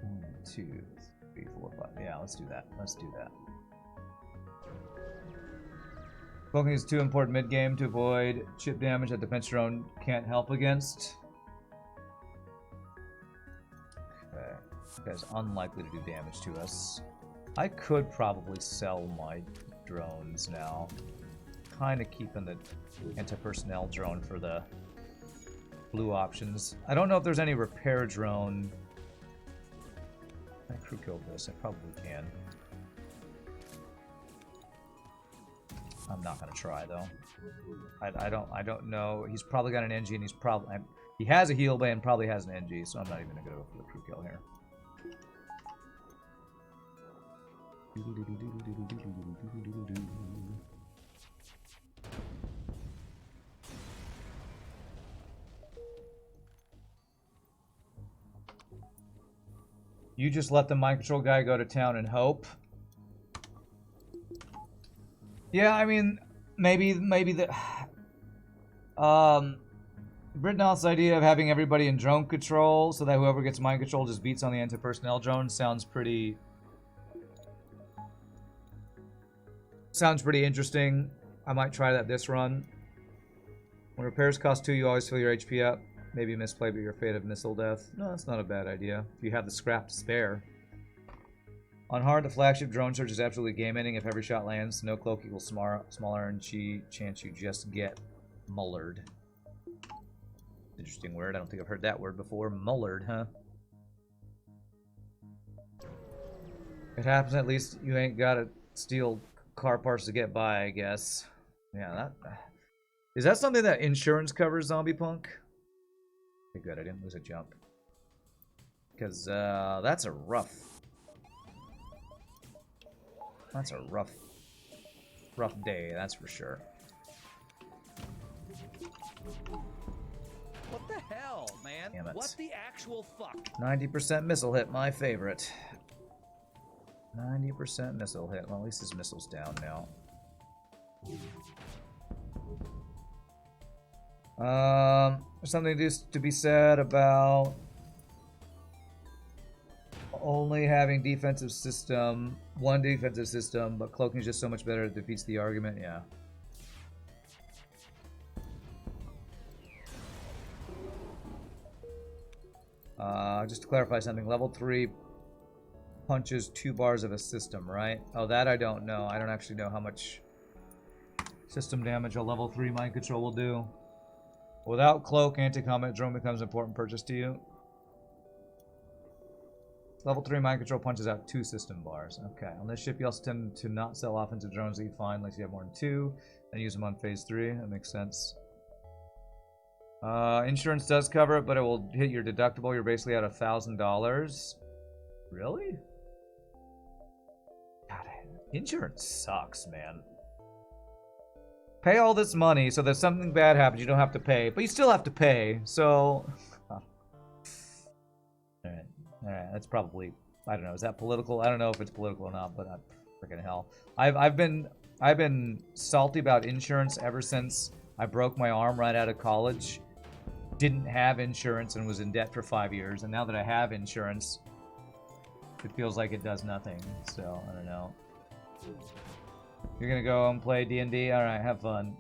1, 2, 3, 4, 5. Yeah, let's do that. Let's do that. Cloaking is too important mid-game to avoid chip damage that defense drone can't help against. Okay. This guy's unlikely to do damage to us. I could probably sell my drones now. Kind of keeping the anti-personnel drone for the blue options. I don't know if there's any repair drone. Can I crew kill this? I probably can. I'm not gonna try though. I don't know. He's probably got an Engi, and he's probably he has a heal bay and probably has an Engi, so I'm not even gonna go for the crew kill here. You just let the mind control guy go to town and hope. Yeah, I mean, maybe the Britnell's idea of having everybody in drone control so that whoever gets mind control just beats on the anti-personnel drone sounds pretty interesting. I might try that this run. When repairs cost 2, you always fill your HP up. Maybe misplay, but you're afraid of missile death. No, that's not a bad idea. If you have the scrap to spare. On hard, the flagship drone search is absolutely game-ending. If every shot lands, no cloak equals smaller RNG chance you just get mullered. Interesting word. I don't think I've heard that word before. Mullered, huh? It happens. At least you ain't got to steal car parts to get by, I guess. Yeah, that... Is that something that insurance covers, Zombie Punk? Okay, good. I didn't lose a jump. Because, that's a rough... That's a rough day, that's for sure. What the hell, man? Damn it. What the actual fuck? 90% missile hit, my favorite. 90% missile hit. Well, at least his missile's down now. There's something to be said about only having defensive system, one defensive system, but cloaking is just so much better, it defeats the argument. Yeah. Just to clarify something, level 3 punches 2 bars of a system, right? Oh, that I don't know. I don't actually know how much system damage a level 3 mind control will do. Without cloak, anti-combat drone becomes an important purchase to you. Level 3 mind control punches out 2 system bars. Okay. On this ship, you also tend to not sell offensive drones that you find unless you have more than 2, and use them on phase 3. That makes sense. Insurance does cover it, but it will hit your deductible. You're basically at $1,000. Really? God, insurance sucks, man. Pay all this money so that if something bad happens, you don't have to pay, but you still have to pay. So, all right, that's probably, I don't know. Is that political? I don't know if it's political or not, but freaking hell, I've been salty about insurance ever since I broke my arm right out of college. Didn't have insurance and was in debt for 5 years, and now that I have insurance, it feels like it does nothing. So I don't know. You're gonna go and play D&D? All right, have fun.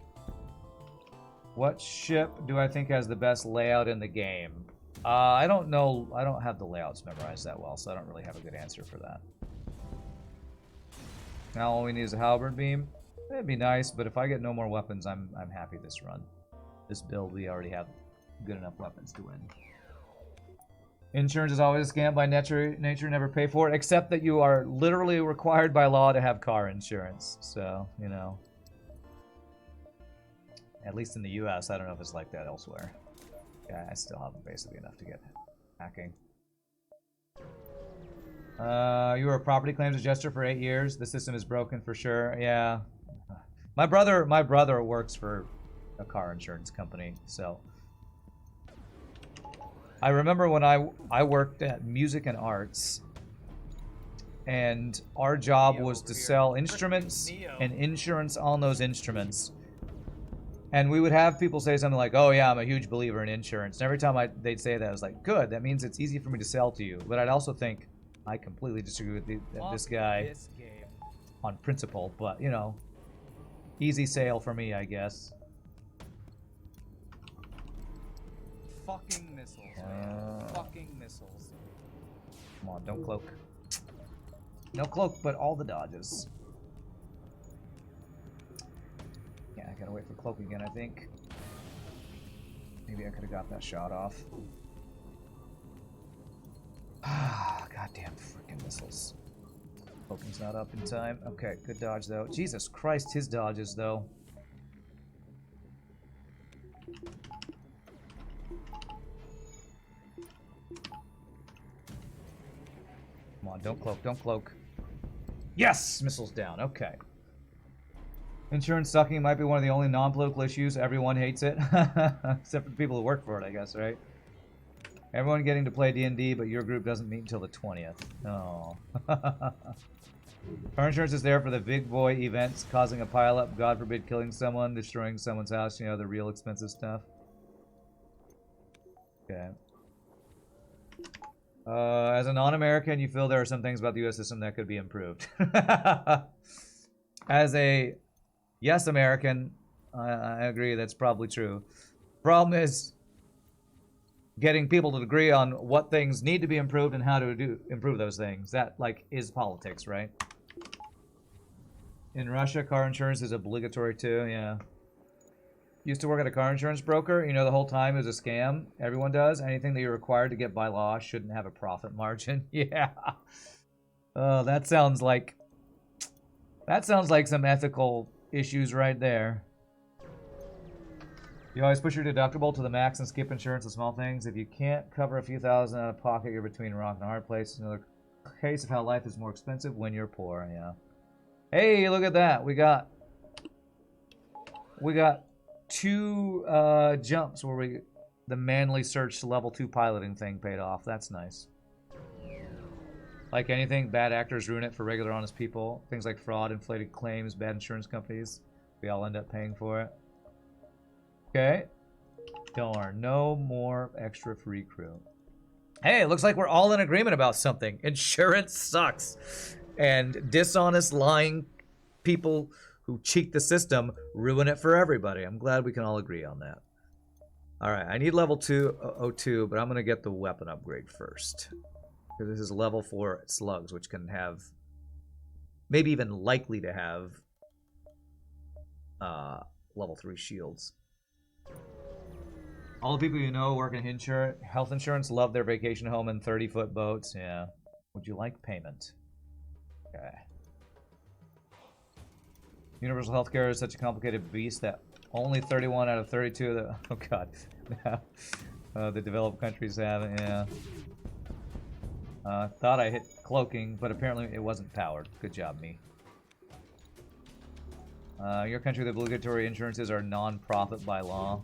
What ship do I think has the best layout in the game? I don't know. I don't have the layouts memorized that well, so I don't really have a good answer for that. Now all we need is a halberd beam. It'd be nice, but if I get no more weapons, I'm happy this run. This build, we already have good enough weapons to win. Insurance is always a scam by nature, never pay for it, except that you are literally required by law to have car insurance. So, you know. At least in the US, I don't know if it's like that elsewhere. Yeah, I still have basically enough to get hacking. You were a property claims adjuster for 8 years. The system is broken for sure. Yeah. My brother works for a car insurance company, so I remember when I worked at Music and Arts, and our job was to sell instruments and insurance on those instruments. And we would have people say something like, "Oh yeah, I'm a huge believer in insurance." And every time they'd say that, I was like, "Good, that means it's easy for me to sell to you." But I'd also think, I completely disagree with this guy on principle, but you know, easy sale for me, I guess. Fucking missiles, man. Fucking missiles. Come on, don't cloak. No cloak, but all the dodges. Yeah, I gotta wait for cloak again, I think. Maybe I could have got that shot off. Ah, goddamn freaking missiles. Cloaking's not up in time. Okay, good dodge though. Jesus Christ, his dodges though. Come on, don't cloak, don't cloak. Yes! Missiles down, okay. Insurance sucking might be one of the only non-political issues. Everyone hates it. Except for the people who work for it, I guess, right? Everyone getting to play D&D, but your group doesn't meet until the 20th. Oh. Car insurance is there for the big boy events, causing a pileup, God forbid killing someone, destroying someone's house, you know, the real expensive stuff. Okay. As a non-American, you feel there are some things about the U.S. system that could be improved. As a yes American, I agree that's probably true. Problem is getting people to agree on what things need to be improved and how to improve those things. That, like, is politics, right? In Russia, car insurance is obligatory too, yeah. Used to work at a car insurance broker. You know, the whole time it was a scam. Everyone does. Anything that you're required to get by law shouldn't have a profit margin. Yeah. Oh, that sounds like some ethical issues right there. You always push your deductible to the max and skip insurance on small things. If you can't cover a few thousand out of pocket, you're between a rock and a hard place. Another case of how life is more expensive when you're poor, yeah. Hey, look at that. We got 2 jumps where the manly search level 2 piloting thing paid off. That's nice. Like anything, bad actors ruin it for regular honest people. Things like fraud, inflated claims, bad insurance companies. We all end up paying for it. Okay. Darn, no more extra free crew. Hey, it looks like we're all in agreement about something. Insurance sucks. And dishonest, lying people who cheat the system ruin it for everybody. I'm glad we can all agree on that. Alright, I need level 202, but I'm going to get the weapon upgrade first. Because this is level 4 slugs, which can have, maybe even likely to have, level 3 shields. All the people you know work in health insurance love their vacation home in 30-foot boats. Yeah. Would you like payment? Okay. Universal healthcare is such a complicated beast that only 31 out of 32 that, oh god, the developed countries have it, yeah. Thought I hit cloaking, but apparently it wasn't powered. Good job, me. Your country, the obligatory insurances are non-profit by law.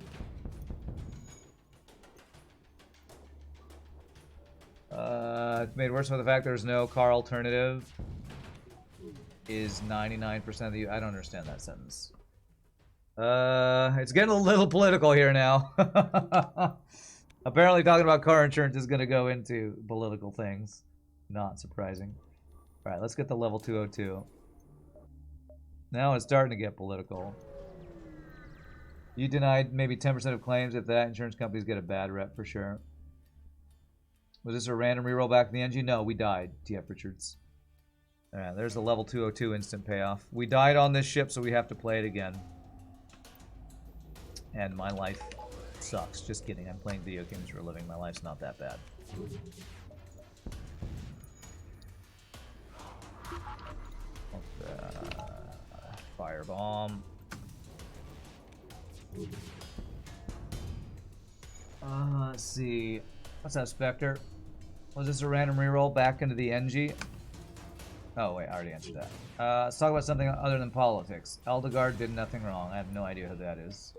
It's made worse by the fact there's no car alternative. Is 99% of the... I don't understand that sentence. It's getting a little political here now. Apparently talking about car insurance is going to go into political things. Not surprising. Alright, let's get the level 202. Now it's starting to get political. You denied maybe 10% of claims. If that, insurance companies get a bad rep for sure. Was this a random reroll back in the engine? No, we died. TF Richards. Alright, there's the level 202 instant payoff. We died on this ship, so we have to play it again. And my life sucks. Just kidding. I'm playing video games for a living. My life's not that bad. Firebomb. Let's see. What's that, Spectre? Was this a random reroll back into the Engi? Oh, wait, I already answered that. Let's talk about something other than politics. Eldegard did nothing wrong. I have no idea who that is.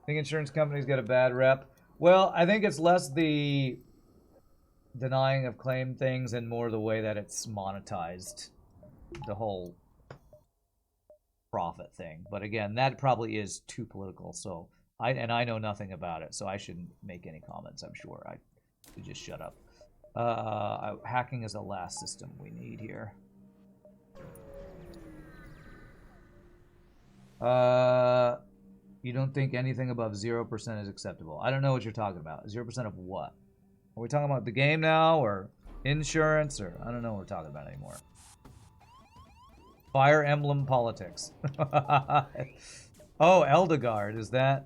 I think insurance companies get a bad rep. Well, I think it's less the denying of claim things and more the way that it's monetized. The whole profit thing. But again, that probably is too political, so... I know nothing about it, so I shouldn't make any comments, I'm sure. I should just shut up. Hacking is the last system we need here. You don't think anything above 0% is acceptable? I don't know what you're talking about. 0% of what? Are we talking about the game now, or insurance, or I don't know what we're talking about anymore. Fire Emblem politics. Oh, Eldegard, is that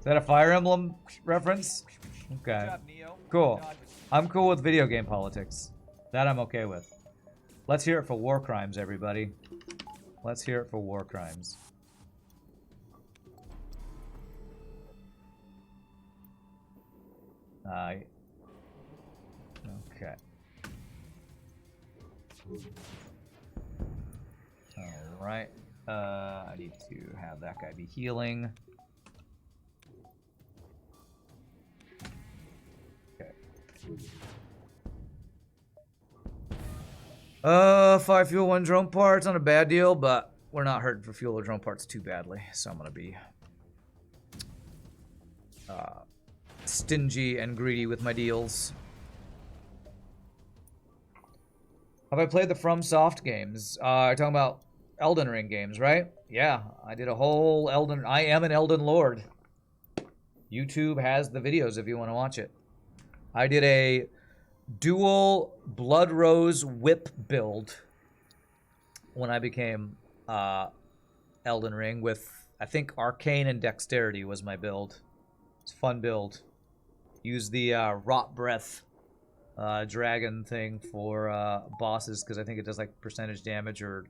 a Fire Emblem reference? Okay. Good job, Neo. Cool. Good job. I'm cool with video game politics. That I'm okay with. Let's hear it for war crimes, everybody. Let's hear it for war crimes. Okay. Alright. I need to have that guy be healing. Okay. 5 fuel, 1 drone parts. Not a bad deal, but we're not hurting for fuel or drone parts too badly, so I'm gonna be stingy and greedy with my deals. Have I played the FromSoft games? You're talking about Elden Ring games, right? Yeah, I did a whole Elden... I am an Elden Lord. YouTube has the videos if you want to watch it. I did a dual Blood Rose whip build when I became Elden Ring with, I think, Arcane and Dexterity was my build. It's a fun build. Use the Rot Breath dragon thing for bosses because I think it does like percentage damage or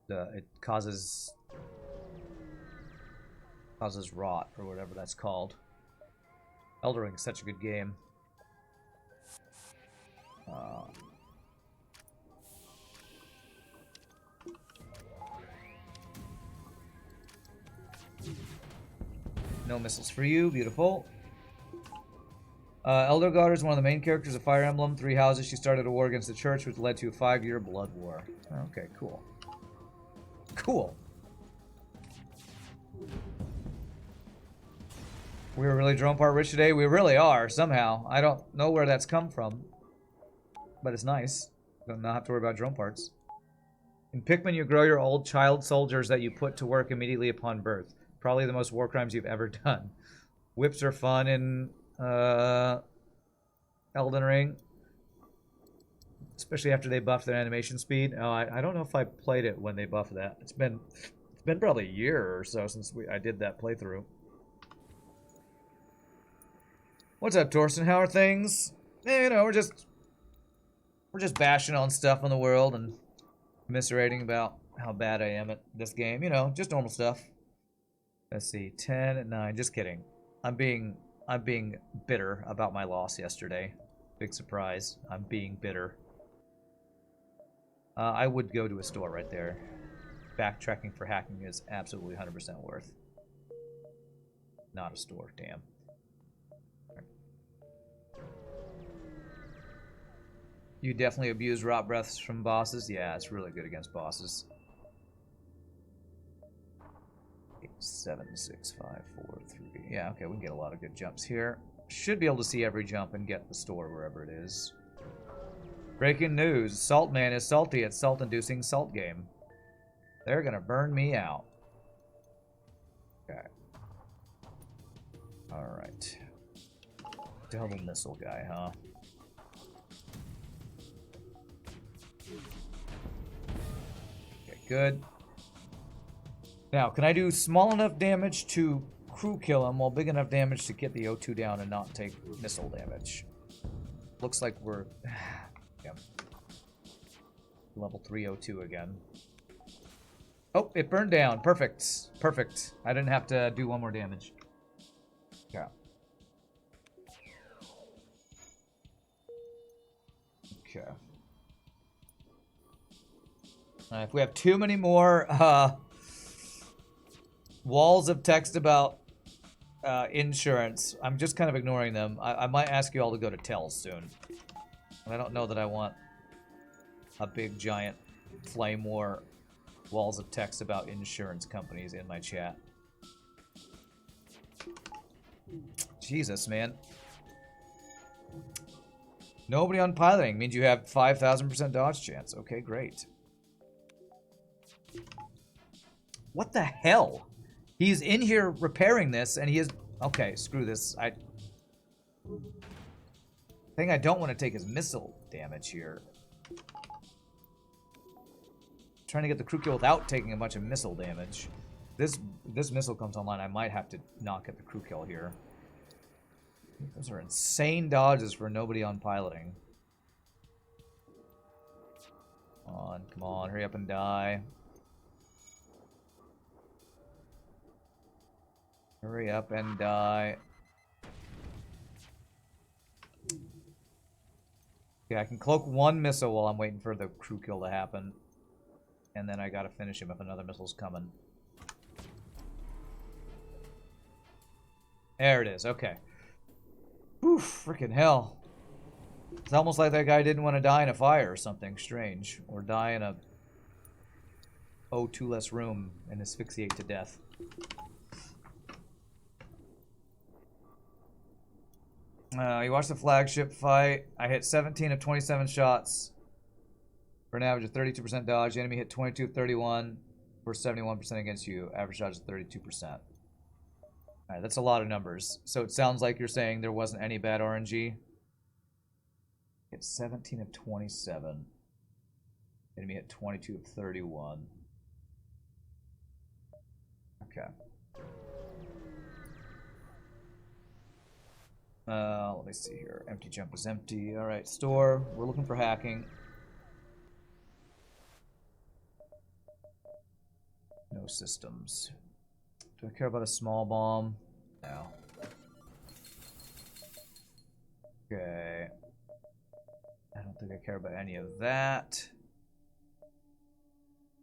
it causes rot or whatever that's called. Elden Ring is such a good game. No missiles for you, beautiful. Eldegard is one of the main characters of Fire Emblem. 3 houses. She started a war against the church, which led to a 5-year blood war. Okay, cool. Cool. We were really drone part rich today. We really are, somehow. I don't know where that's come from. But it's nice. Don't not have to worry about drone parts. In Pikmin, you grow your old child soldiers that you put to work immediately upon birth. Probably the most war crimes you've ever done. Whips are fun in Elden Ring. Especially after they buff their animation speed. Oh, I don't know if I played it when they buffed that. It's been probably a year or so since I did that playthrough. What's up, Torsten? How are things? You know, we're just bashing on stuff in the world and commiserating about how bad I am at this game. You know, just normal stuff. Let's see, 10 and 9. Just kidding. I'm being bitter about my loss yesterday. Big surprise. I'm being bitter. I would go to a store right there. Backtracking for hacking is absolutely 100% worth. Not a store, damn. You definitely abuse rot breaths from bosses? Yeah, it's really good against bosses. 8, 7, 6, 5, 4, 3. Yeah, okay, we can get a lot of good jumps here. Should be able to see every jump and get the store wherever it is. Breaking news. Saltman is salty at salt-inducing salt game. They're gonna burn me out. Okay. Alright. Double missile guy, huh? Okay, good. Now, can I do small enough damage to crew kill him while big enough damage to get the O2 down and not take missile damage? Looks like we're... yeah. Level 3 O2 again. Oh, it burned down. Perfect. Perfect. I didn't have to do 1 more damage. Yeah. Okay. If we have too many more walls of text about insurance, I'm just kind of ignoring them. I might ask you all to go to Tells soon. And I don't know that I want a big giant flame war walls of text about insurance companies in my chat. Jesus, man. Nobody on piloting means you have 5,000% dodge chance. Okay, great. What the hell? He's in here repairing this, and he is... Okay, screw this. Thing I don't want to take is missile damage here. Trying to get the crew kill without taking a bunch of missile damage. This missile comes online, I might have to not get the crew kill here. Those are insane dodges for nobody on piloting. Come on, hurry up and die. Hurry up and die. Okay, I can cloak one missile while I'm waiting for the crew kill to happen. And then I gotta finish him if another missile's coming. There it is, okay. Whew, freaking hell. It's almost like that guy didn't want to die in a fire or something strange. Or die in a O2 less room and asphyxiate to death. You watched the flagship fight. I hit 17 of 27 shots for an average of 32% dodge. The enemy hit 22 of 31 for 71% against you. Average dodge is 32%. Alright, that's a lot of numbers. So it sounds like you're saying there wasn't any bad RNG. Hit 17 of 27. Enemy hit 22 of 31. Okay. Let me see here. Empty jump is empty. Alright, store. We're looking for hacking. No systems. Do I care about a small bomb? No. Okay. I don't think I care about any of that.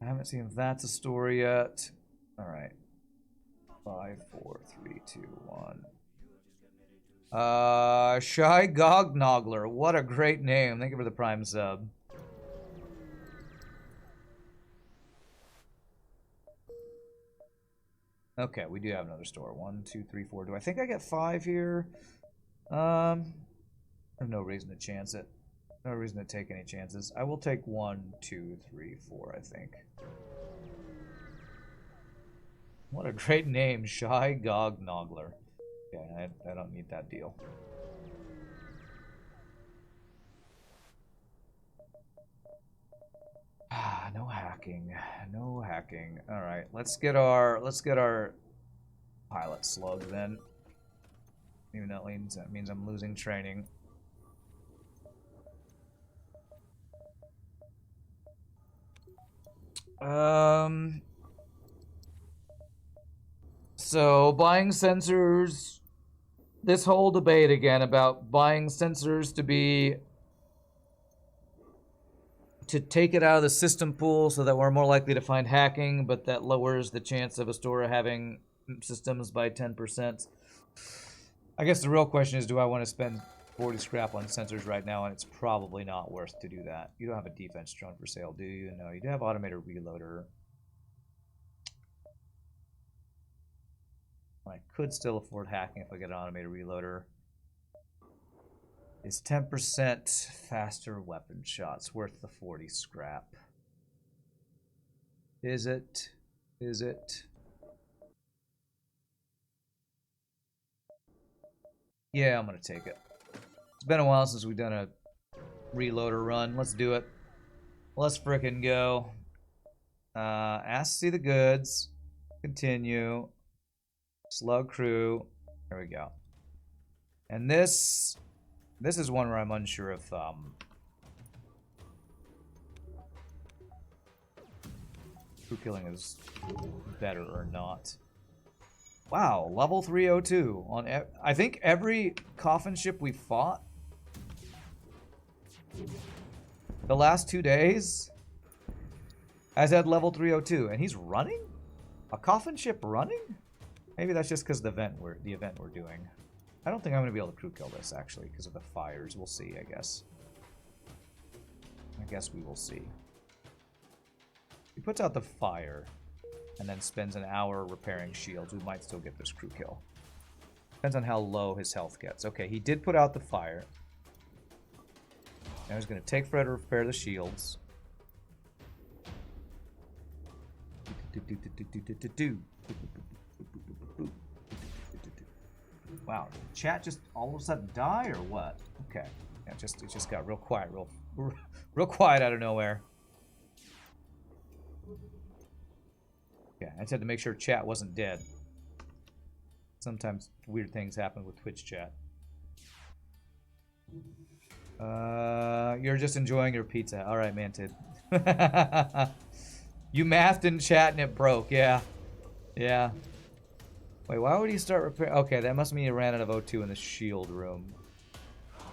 I haven't seen if that's a story yet. Alright. 5, 4, 3, 2, 1. Shy Gognogler. What a great name. Thank you for the Prime sub. Okay, we do have another store. 1, 2, 3, 4. Do I think I get 5 here? There's no reason to chance it. No reason to take any chances. I will take 1, 2, 3, 4, I think. What a great name, Shy Gognogler. Yeah, I don't need that deal. No hacking. No hacking. Alright, let's get our pilot slug then. Even though that means I'm losing training. So buying sensors, this whole debate again about buying sensors to take it out of the system pool so that we're more likely to find hacking, but that lowers the chance of a store having systems by 10%. I guess the real question is, do I want to spend 40 scrap on sensors right now? And it's probably not worth to do that. You don't have a defense drone for sale, do you? No, you do have automated reloader. I could still afford hacking if I get an automated reloader. Is 10% faster weapon shots worth the 40 scrap? Is it? Is it? Yeah, I'm gonna take it. It's been a while since we've done a reloader run. Let's do it. Let's frickin' go. Ask to see the goods. Continue. Slug crew. There we go. And this is one where I'm unsure if crew killing is better or not. Wow, level 302 on I think every coffin ship we fought The last 2 days has had level 302, and he's running? A coffin ship running? Maybe that's just because the event we're doing. I don't think I'm going to be able to crew kill this, actually, because of the fires. We'll see, I guess. I guess we will see. He puts out the fire, and then spends an hour repairing shields. We might still get this crew kill. Depends on how low his health gets. Okay, he did put out the fire. Now he's going to take forever to repair the shields. Wow, did chat just all of a sudden die or what? Okay, yeah, it just got real quiet, real quiet out of nowhere. Yeah, I just had to make sure chat wasn't dead. Sometimes weird things happen with Twitch chat. You're just enjoying your pizza. All right, Mantis. You mathed in chat and it broke. Yeah. Yeah. Wait, why would he start repair? Okay, that must mean he ran out of O2 in the shield room.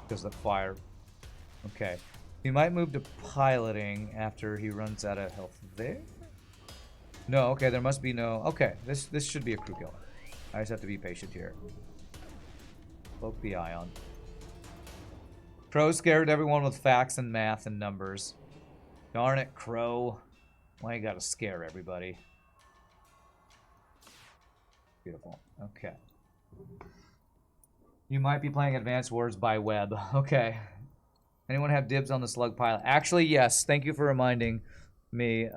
Because of the fire. Okay. He might move to piloting after he runs out of health there. No, okay, there must be no... Okay, this should be a crew kill. I just have to be patient here. Cloak the ion. Crow scared everyone with facts and math and numbers. Darn it, Crow. Why you gotta scare everybody? Beautiful. Okay. You might be playing Advanced Wars by web. Okay. Anyone have dibs on the slug pilot? Actually, yes. Thank you for reminding me.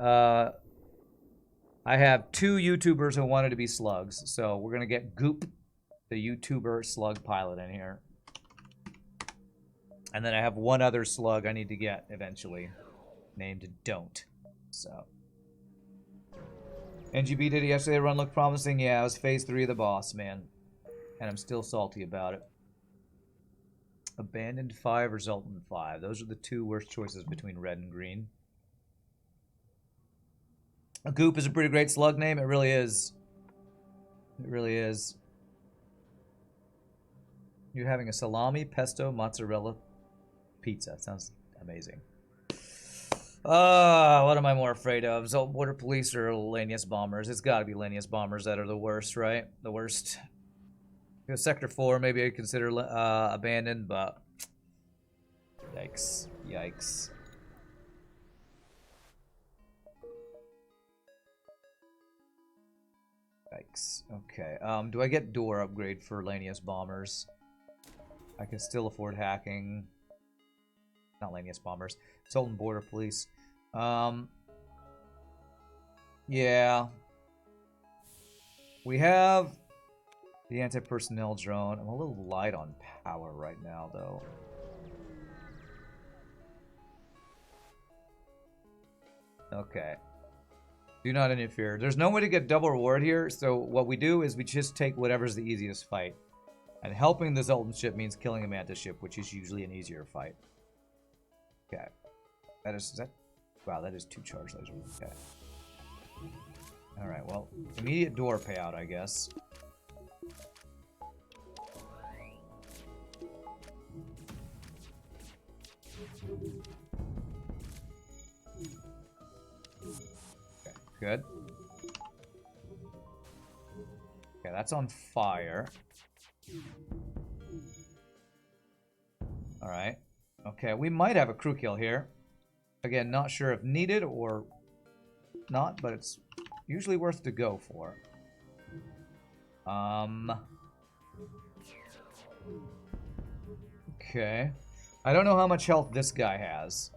I have 2 YouTubers who wanted to be slugs, so we're gonna get Goop, the YouTuber slug pilot, in here. And then I have one other slug I need to get eventually, named Don't. So. Engi B did it yesterday. Run looked promising. Yeah, it was phase 3 of the boss, man. And I'm still salty about it. Abandoned 5 or Zoltan 5. Those are the 2 worst choices between red and green. A Goop is a pretty great slug name. It really is. It really is. You're having a salami, pesto, mozzarella pizza. Sounds amazing. What am I more afraid of? Zoltan Border Police or Lanius Bombers? It's got to be Lanius Bombers that are the worst, right? The worst. Sector 4, maybe I'd consider abandoned, but... Yikes. Yikes. Yikes. Okay. Do I get door upgrade for Lanius Bombers? I can still afford hacking. Not Lanius Bombers. Zoltan Border Police. Yeah. We have the anti-personnel drone. I'm a little light on power right now, though. Okay. Do not interfere. There's no way to get double reward here, so what we do is we just take whatever's the easiest fight. And helping the Zoltan ship means killing a Mantis ship, which is usually an easier fight. Okay. Is that... Wow, that is 2 charge lasers. Okay. Alright, well, immediate door payout, I guess. Okay, good. Okay, that's on fire. Alright. Okay, we might have a crew kill here. Again, not sure if needed or not, but it's usually worth to go for. Okay. I don't know how much health this guy has.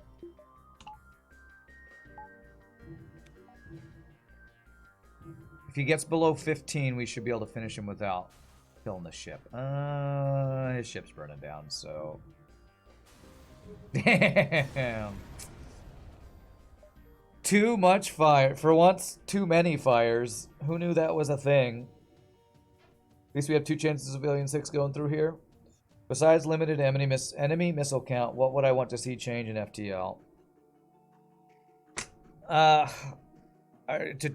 If he gets below 15, we should be able to finish him without killing the ship. His ship's burning down, so... Damn. Too much fire. For once, too many fires. Who knew that was a thing? At least we have 2 chances of Alien 6 going through here. Besides limited enemy missile count, what would I want to see change in FTL?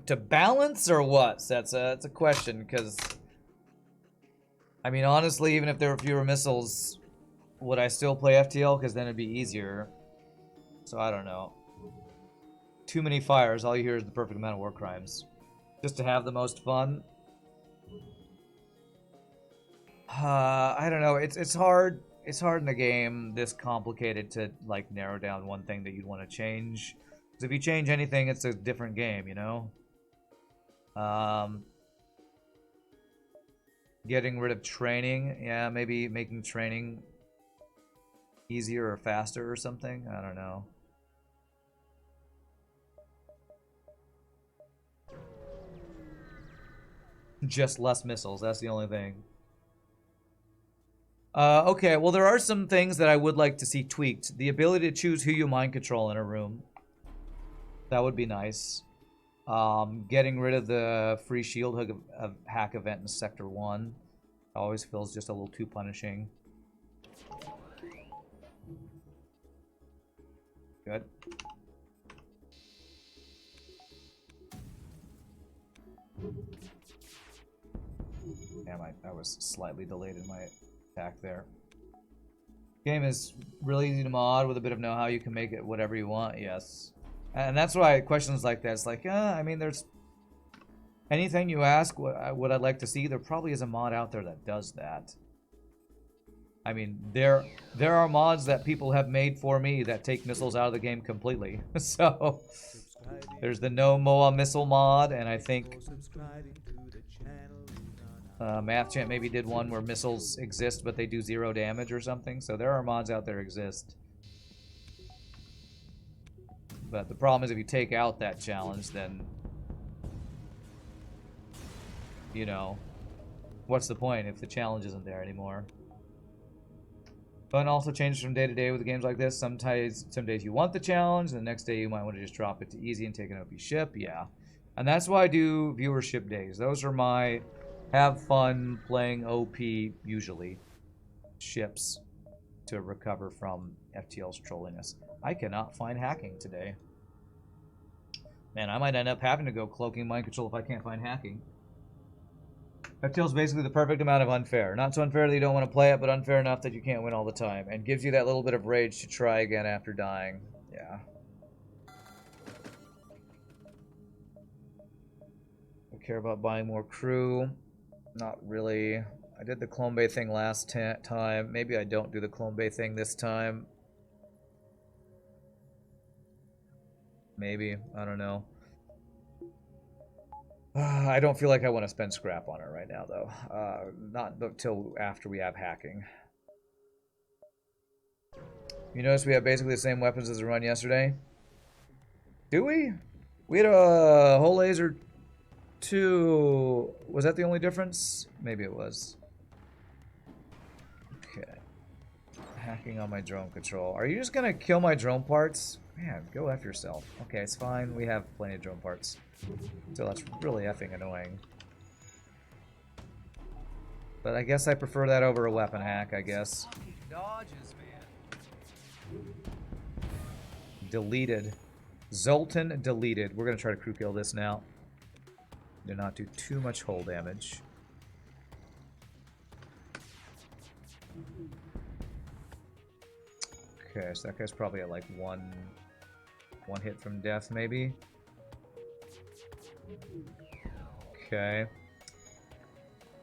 To balance or what? That's a question, because... I mean, honestly, even if there were fewer missiles, would I still play FTL? Because then it'd be easier. So I don't know. Too many fires, all you hear is the perfect amount of war crimes. Just to have the most fun. I don't know. It's hard. It's hard in a game this complicated to like narrow down one thing that you'd want to change. Because if you change anything, it's a different game, you know. Getting rid of training, yeah, maybe making training easier or faster or something. I don't know. Just less missiles. That's the only thing. Okay, well, there are some things that I would like to see tweaked. The ability to choose who you mind control in a room. That would be nice. Getting rid of the free shield hack event in Sector 1. Always feels just a little too punishing. Good. Damn, I was slightly delayed in my attack there. Game is really easy to mod with a bit of know-how. You can make it whatever you want, yes. And that's why questions like that, it's like, I mean, there's anything you ask what I'd like to see, there probably is a mod out there that does that. I mean, there are mods that people have made for me that take missiles out of the game completely. So, there's the No MOA missile mod, and I think MathChamp maybe did one where missiles exist, but they do 0 damage or something. So there are mods out there exist. But the problem is if you take out that challenge, then, you know, what's the point if the challenge isn't there anymore? Fun also changes from day to day with games like this. Some days you want the challenge, and the next day you might want to just drop it to easy and take an OP ship. Yeah. And that's why I do viewership days. Those are my have fun playing OP, usually, ships to recover from FTL's trolliness. I cannot find hacking today. Man, I might end up having to go cloaking mind control if I can't find hacking. FTL's basically the perfect amount of unfair. Not so unfair that you don't want to play it, but unfair enough that you can't win all the time. And gives you that little bit of rage to try again after dying. Yeah. I care about buying more crew. Not really. I did the Clone Bay thing last time. Maybe I don't do the Clone Bay thing this time. Maybe. I don't know. I don't feel like I want to spend scrap on it right now, though. Not until after we have hacking. You notice we have basically the same weapons as the run yesterday? Do we? We had a whole laser 2. Was that the only difference? Maybe it was. Okay. Hacking on my drone control. Are you just gonna kill my drone parts? Man, go F yourself. Okay, it's fine. We have plenty of drone parts. So that's really effing annoying. But I guess I prefer that over a weapon hack, I guess. Dodges, man. Deleted. Zoltan deleted. We're gonna try to crew kill this now. Do not do too much hull damage. Okay, so that guy's probably at like one hit from death, maybe. Okay.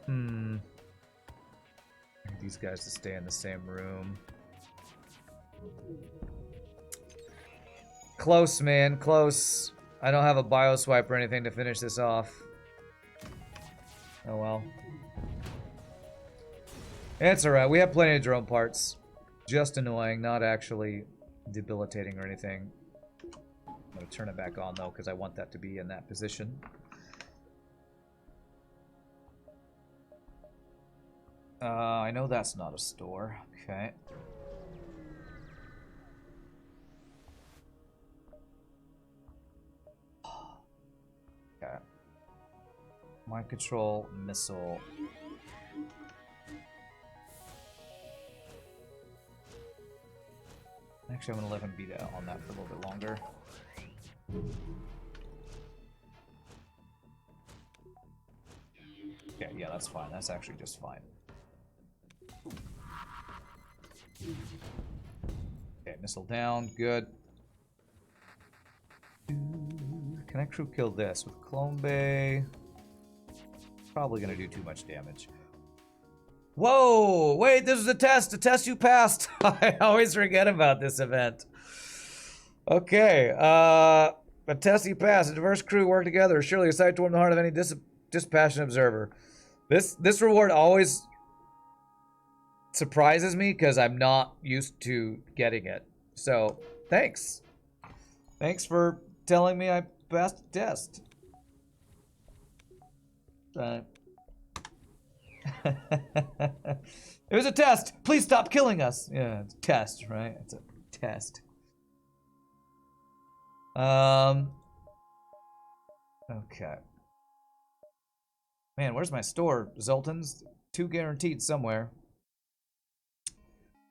I need these guys to stay in the same room. Close, man, close. I don't have a bioswipe or anything to finish this off. Oh well. It's alright, we have plenty of drone parts. Just annoying, not actually debilitating or anything. I'm gonna turn it back on though, because I want that to be in that position. I know that's not a store. Okay. Okay. Mind control, missile. Actually, I'm gonna let him beat on that for a little bit longer. Okay, yeah, that's fine. That's actually just fine. Okay, missile down. Good. Can I crew kill this with Clone Bay? Probably gonna do too much damage. Whoa! Wait, this is a test you passed! I always forget about this event. Okay, a test you passed. A diverse crew work together. Surely a sight to warm the heart of any dispassionate observer. This reward always surprises me because I'm not used to getting it. So, thanks. Thanks for telling me I passed the test. It was a test. Please stop killing us. Yeah, it's a test, right? It's a test. Okay. Man, where's my store? Zoltan's 2 guaranteed somewhere.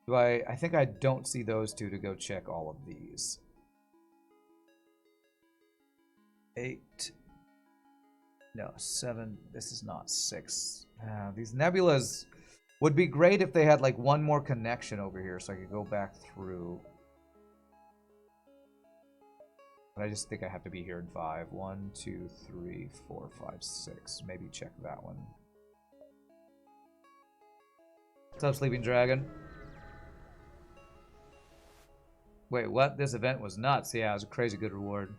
I think I don't see those 2 to go check all of these. 8. No, 7. This is not 6. These nebulas would be great if they had like one more connection over here so I could go back through. But I just think I have to be here in 5. 1, 2, 3, 4, 5, 6. Maybe check that one. What's up, Sleeping Dragon? Wait, what? This event was nuts. Yeah, it was a crazy good reward.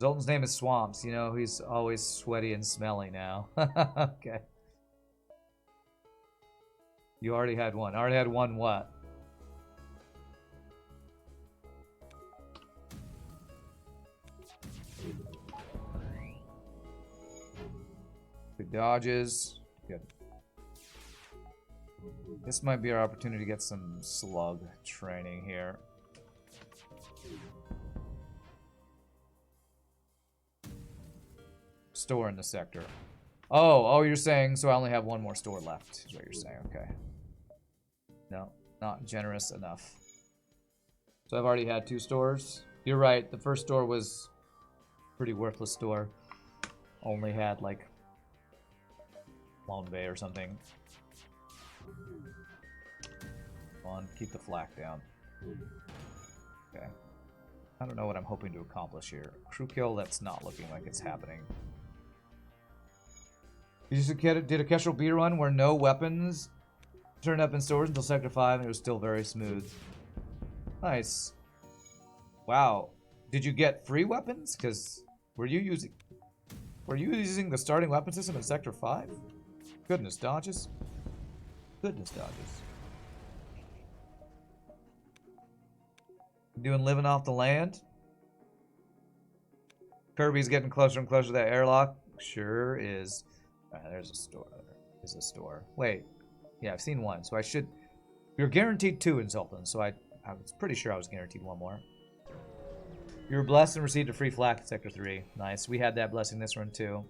Zoltan's name is Swamps. You know, he's always sweaty and smelly now. Okay. You already had one. I already had one what? Good dodges. Good. This might be our opportunity to get some slug training here. Store in the sector. Oh, you're saying, so I only have one more store left, is what you're saying, okay. No, not generous enough. So I've already had 2 stores. You're right, the first store was a pretty worthless store. Only had, like, Lone Bay or something. Come on, keep the flak down. Okay. I don't know what I'm hoping to accomplish here. Crew kill, that's not looking like it's happening. You just did a Kestrel B run where no weapons turned up in stores until Sector 5 and it was still very smooth. Nice. Wow. Did you get free weapons? Because were you using the starting weapon system in Sector 5? Goodness dodges. Goodness dodges. Doing living off the land? Kirby's getting closer and closer to that airlock. Sure is. There's a store. There's a store. Wait. Yeah, I've seen one. So I should... You're guaranteed 2 in Zoltan, so I was pretty sure I was guaranteed 1 more. You were blessed and received a free flak in Sector 3. Nice. We had that blessing this run too.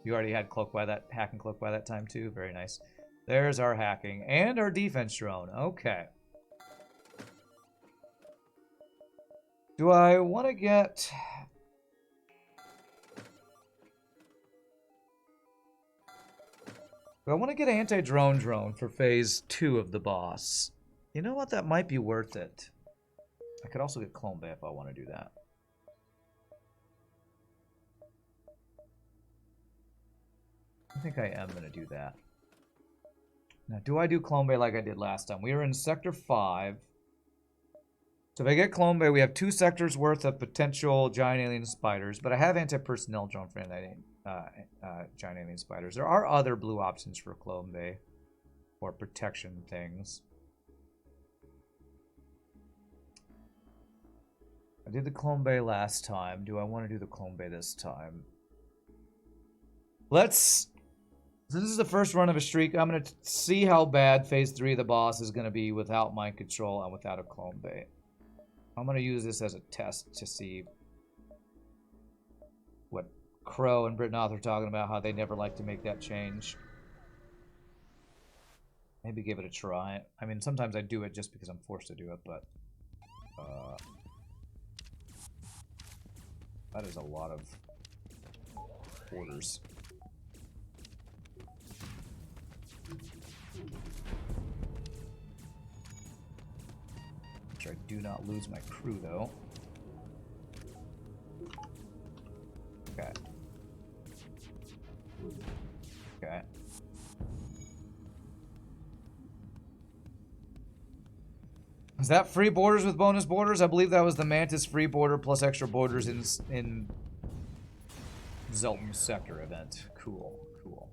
You already had cloak by that... hacking cloak by that time too. Very nice. There's our hacking. And our defense drone. Okay. Do I want to get... I want to get anti-drone drone for phase 2 of the boss. You know what? That might be worth it. I could also get Clone Bay if I want to do that. I think I am going to do that. Now, do I do Clone Bay like I did last time? We were in Sector 5. So if I get Clone Bay, we have 2 sectors worth of potential giant alien spiders, but I have anti-personnel drone for giant alien spiders. There are other blue options for Clone Bay or protection things. I did the Clone Bay last time. Do I want to do the Clone Bay this time? Let's... This is the first run of a streak. I'm going to see how bad phase 3 of the boss is going to be without mind control and without a Clone Bay. I'm going to use this as a test to see what Crow and Britnoth are talking about, how they never like to make that change. Maybe give it a try. I mean, sometimes I do it just because I'm forced to do it, but... that is a lot of orders. Make sure I do not lose my crew, though. Okay. Okay. Is that free borders with bonus borders? I believe that was the Mantis free border plus extra borders in Zoltan sector event. Cool, cool.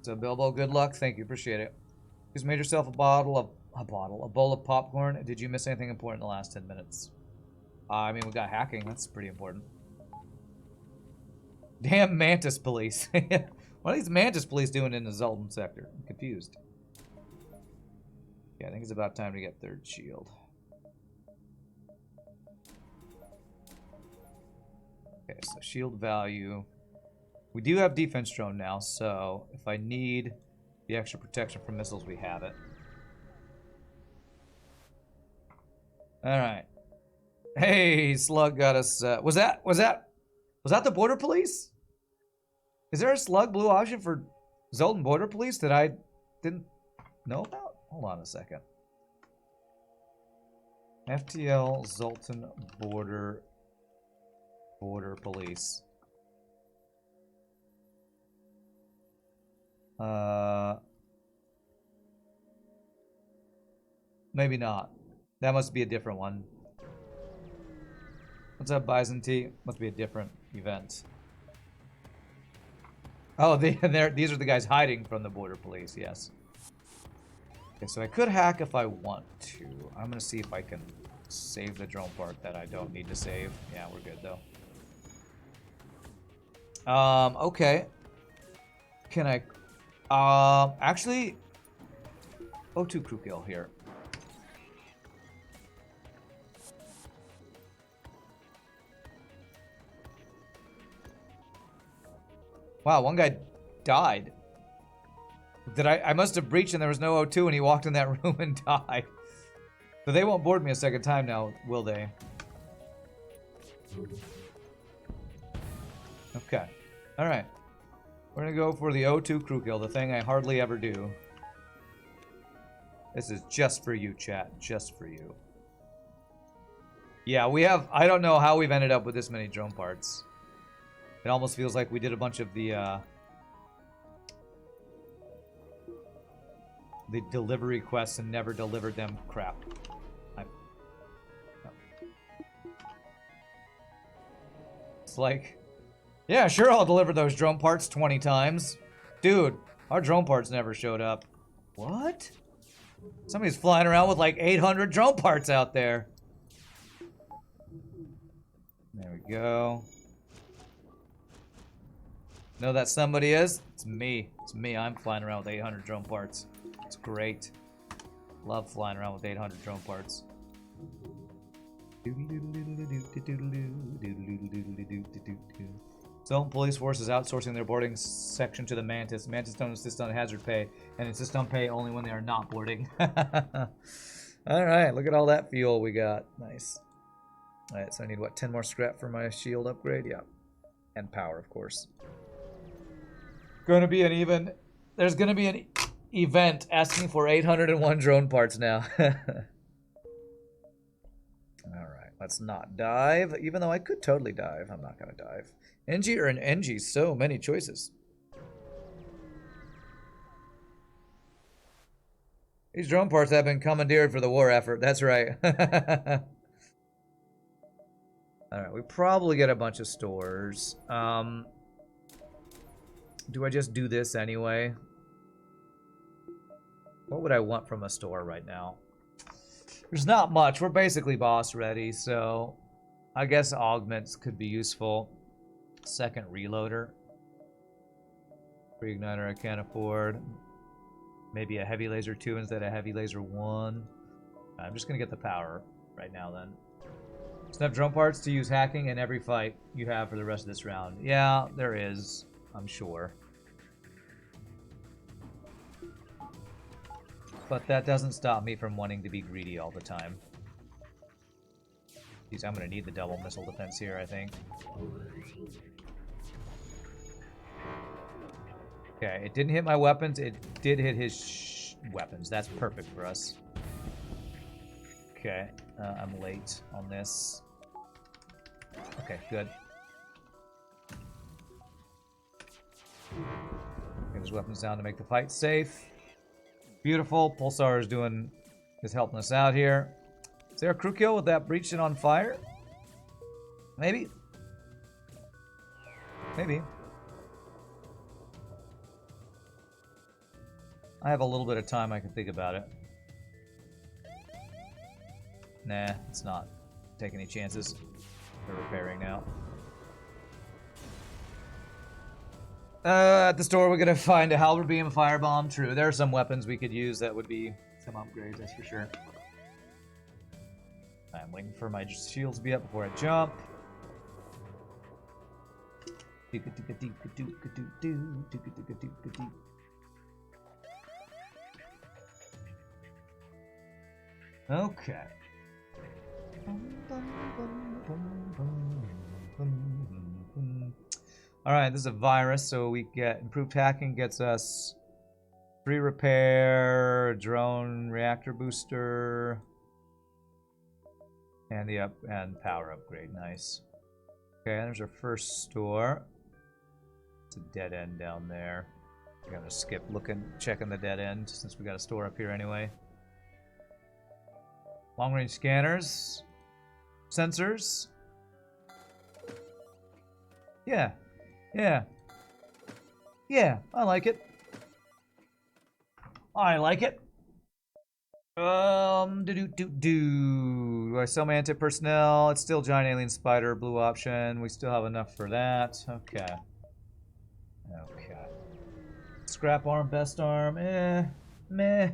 So Bilbo, good luck. Thank you, appreciate it. Just made yourself a bowl of popcorn. Did you miss anything important in the last 10 minutes? I mean, we got hacking. That's pretty important. Damn Mantis police. What are these Mantis police doing in the Zoltan sector? I'm confused. Yeah, I think it's about time to get third shield. Okay, so shield value. We do have defense drone now, so if I need the extra protection from missiles, we have it. Alright. Hey, Slug got us. Was that the border police? Is there a Slug blue option for Zoltan border police that I didn't know about? Hold on a second. FTL Zoltan border police. Maybe not. That must be a different one. What's up, Bison T? Must be a different event. Oh, these are the guys hiding from the border police, yes. Okay, so I could hack if I want to. I'm gonna see if I can save the drone part that I don't need to save. Yeah, we're good though. Okay. Can I actually O2 crew kill here. Wow, one guy died. I must have breached and there was no O2 and he walked in that room and died. But they won't board me a second time now, will they? Okay. Alright. We're gonna go for the O2 crew kill, the thing I hardly ever do. This is just for you, chat. Just for you. Yeah, we have... I don't know how we've ended up with this many drone parts. It almost feels like we did a bunch of the delivery quests and never delivered them. Crap. No. It's like, yeah, sure, I'll deliver those drone parts 20 times. Dude, our drone parts never showed up. What? Somebody's flying around with like 800 drone parts out there. There we go. Know that somebody is? It's me. It's me. I'm flying around with 800 drone parts. It's great. Love flying around with 800 drone parts. Zoltan police force is outsourcing their boarding section to the Mantis. Mantis don't insist on hazard pay and insist on pay only when they are not boarding. Alright, look at all that fuel we got. Nice. Alright, so I need what, 10 more scrap for my shield upgrade? Yeah. And power, of course. Gonna be an even... There's gonna be an event asking for 801 drone parts now. Alright, let's not dive. Even though I could totally dive. I'm not gonna dive. Engi or an Engi? So many choices. These drone parts have been commandeered for the war effort. That's right. Alright, we probably get a bunch of stores. Do I just do this anyway? What would I want from a store right now? There's not much. We're basically boss ready, so I guess augments could be useful. Second reloader. Pre-igniter I can't afford. Maybe a heavy laser 2 instead of heavy laser 1. I'm just gonna get the power right now then. Enough drone parts to use hacking in every fight you have for the rest of this round. Yeah, there is. I'm sure. But that doesn't stop me from wanting to be greedy all the time. Jeez, I'm gonna need the double missile defense here, I think. Okay, it didn't hit my weapons. It did hit his weapons. That's perfect for us. Okay, I'm late on this. Okay, good. Get his weapons down to make the fight safe. Beautiful. Pulsar is helping us out here. Is there a crew kill with that breaching on fire? Maybe. Maybe. I have a little bit of time I can think about it. Nah, it's not. Take any chances. They're repairing now. At the store, we're gonna find a halberd beam, a firebomb. True, there are some weapons we could use that would be some upgrades, that's for sure. I'm waiting for my shields to be up before I jump. Okay. Alright, this is a virus, so we get improved hacking, gets us free repair, drone reactor booster, and the power upgrade. Nice. Okay, there's our first store. It's a dead end down there. I'm gonna skip checking the dead end since we got a store up here anyway. Long range scanners, sensors. Yeah. Yeah, I like it. I like it. Do I sell my anti-personnel? It's still giant alien spider, blue option. We still have enough for that. Okay. Scrap arm, best arm. Meh.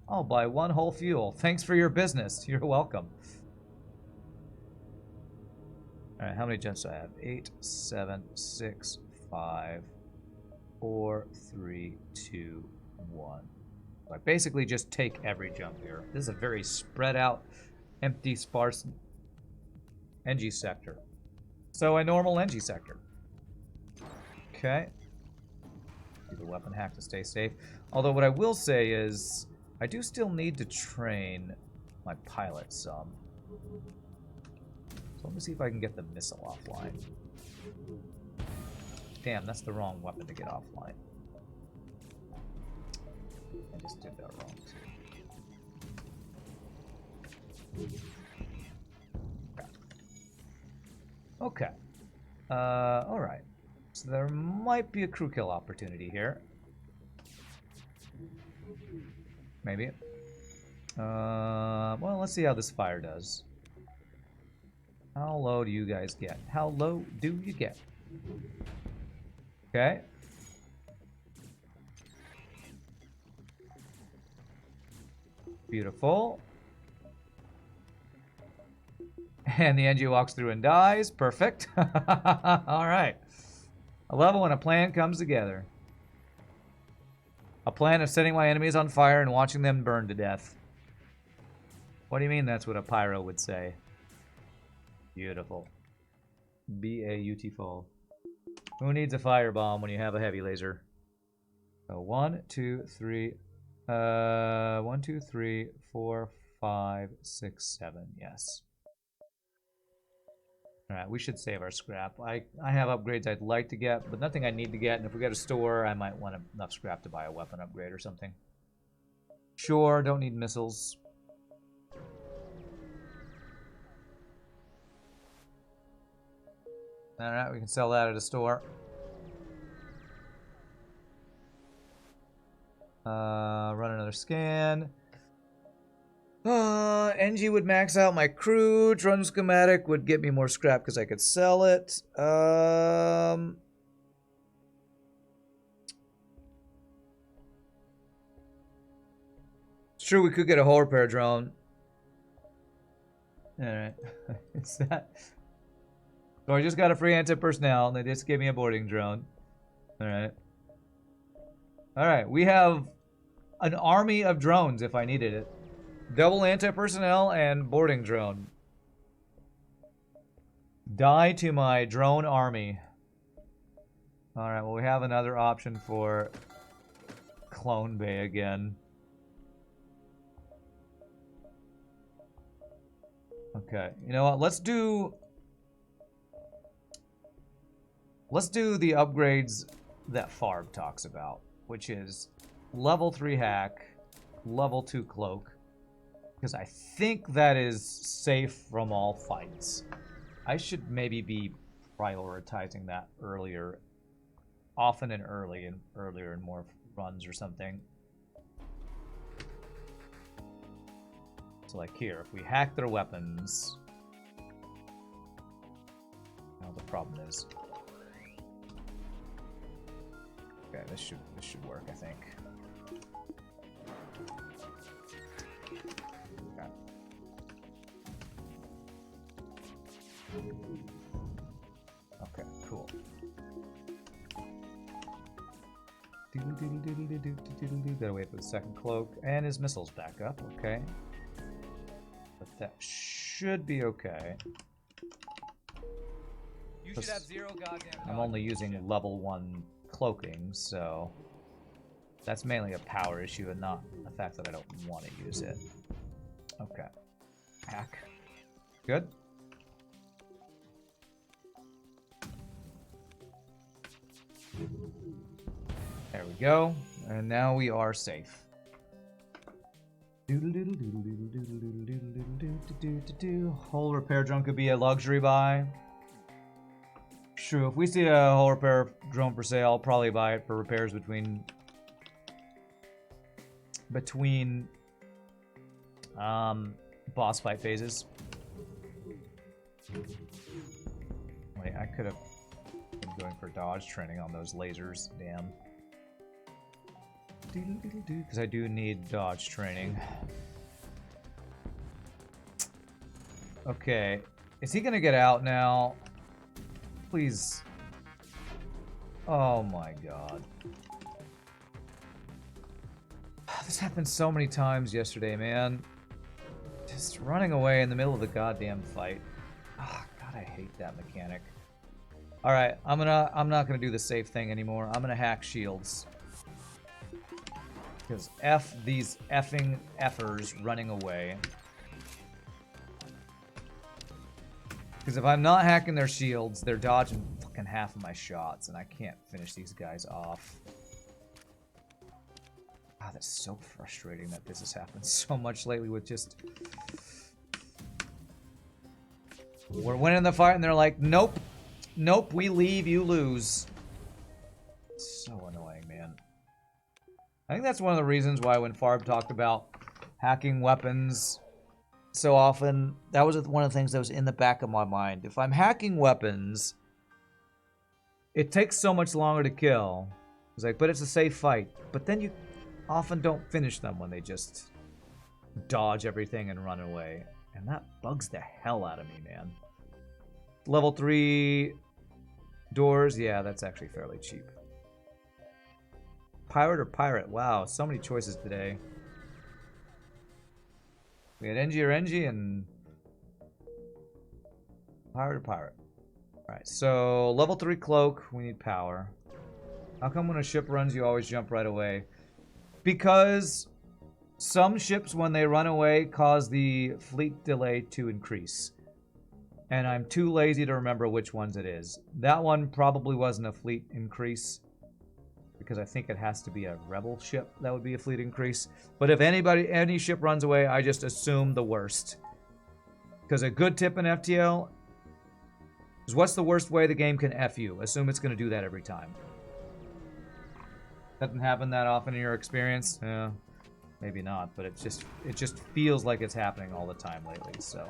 I'll buy one whole fuel. Thanks for your business. You're welcome. Alright, how many jumps do I have? 8, 7, 6, 5, 4, 3, 2, 1. So I basically just take every jump here. This is a very spread out, empty, sparse Engi sector. So a normal Engi sector. Okay. Do the weapon hack to stay safe. Although what I will say is, I do still need to train my pilot some. So let me see if I can get the missile offline. Damn, that's the wrong weapon to get offline. I just did that wrong too. Okay. Alright. So there might be a crew kill opportunity here. Maybe. Well, let's see how this fire does. How low do you guys get? How low do you get? Okay. Beautiful. And the Engi walks through and dies. Perfect. Alright. I love it when a plan comes together. A plan of setting my enemies on fire and watching them burn to death. What do you mean that's what a pyro would say? Beautiful. Beautiful. Who needs a firebomb when you have a heavy laser? So 1, 2, 3. 1, 2, 3, 4, 5, 6, 7. Yes. Alright, we should save our scrap. I have upgrades I'd like to get, but nothing I need to get. And if we get a store, I might want enough scrap to buy a weapon upgrade or something. Sure, don't need missiles. Alright, we can sell that at a store. Run another scan. Engi would max out my crew. Drone schematic would get me more scrap because I could sell it. It's true we could get a hull repair drone. Alright. Is that... So I just got a free anti-personnel and they just gave me a boarding drone. Alright. Alright, we have an army of drones if I needed it. Double anti-personnel and boarding drone. Die to my drone army. Alright, well we have another option for Clone Bay again. Okay, you know what? Let's do Let's do the upgrades that Farb talks about, which is level 3 hack, level 2 cloak, because I think that is safe from all fights. I should maybe be prioritizing that earlier, often and earlier in more runs or something. So like here, if we hack their weapons, now the problem is, okay, this should work, I think. Okay. Okay, cool. Gotta wait for the second cloak and his missiles back up. Okay, but that should be okay. You should have 0 goddamn. I'm only using level 1 cloaking, so that's mainly a power issue and not the fact that I don't want to use it. Okay, hack. Good. There we go, and now we are safe. Whole repair drone could be a luxury buy. True, if we see a whole repair drone for sale, I'll probably buy it for repairs between boss fight phases. Wait, I could have been going for dodge training on those lasers. Damn. Because I do need dodge training. Okay, is he gonna get out now? Please. Oh my god. This happened so many times yesterday, man. Just running away in the middle of the goddamn fight. Oh god, I hate that mechanic. Alright, I'm not gonna do the safe thing anymore. I'm gonna hack shields. Because F these effing effers running away. Because if I'm not hacking their shields, they're dodging fucking half of my shots, and I can't finish these guys off. Ah, that's so frustrating that this has happened so much lately with just... We're winning the fight, and they're like, nope. Nope, we leave, you lose. So annoying, man. I think that's one of the reasons why when Farb talked about hacking weapons so often, that was one of the things that was in the back of my mind. If I'm hacking weapons, it takes so much longer to kill. It's like, but it's a safe fight. But then you often don't finish them when they just dodge everything and run away. And that bugs the hell out of me, man. Level 3 doors, yeah, that's actually fairly cheap. Pirate or pirate? Wow, so many choices today. We had Engi or Engi and pirate or pirate. Alright, so level 3 cloak, we need power. How come when a ship runs you always jump right away? Because some ships when they run away cause the fleet delay to increase. And I'm too lazy to remember which ones it is. That one probably wasn't a fleet increase, because I think it has to be a rebel ship that would be a fleet increase. But if any ship runs away, I just assume the worst. Because a good tip in FTL is, what's the worst way the game can F you? Assume it's going to do that every time. Doesn't happen that often in your experience? Yeah, maybe not, but it just feels like it's happening all the time lately, so.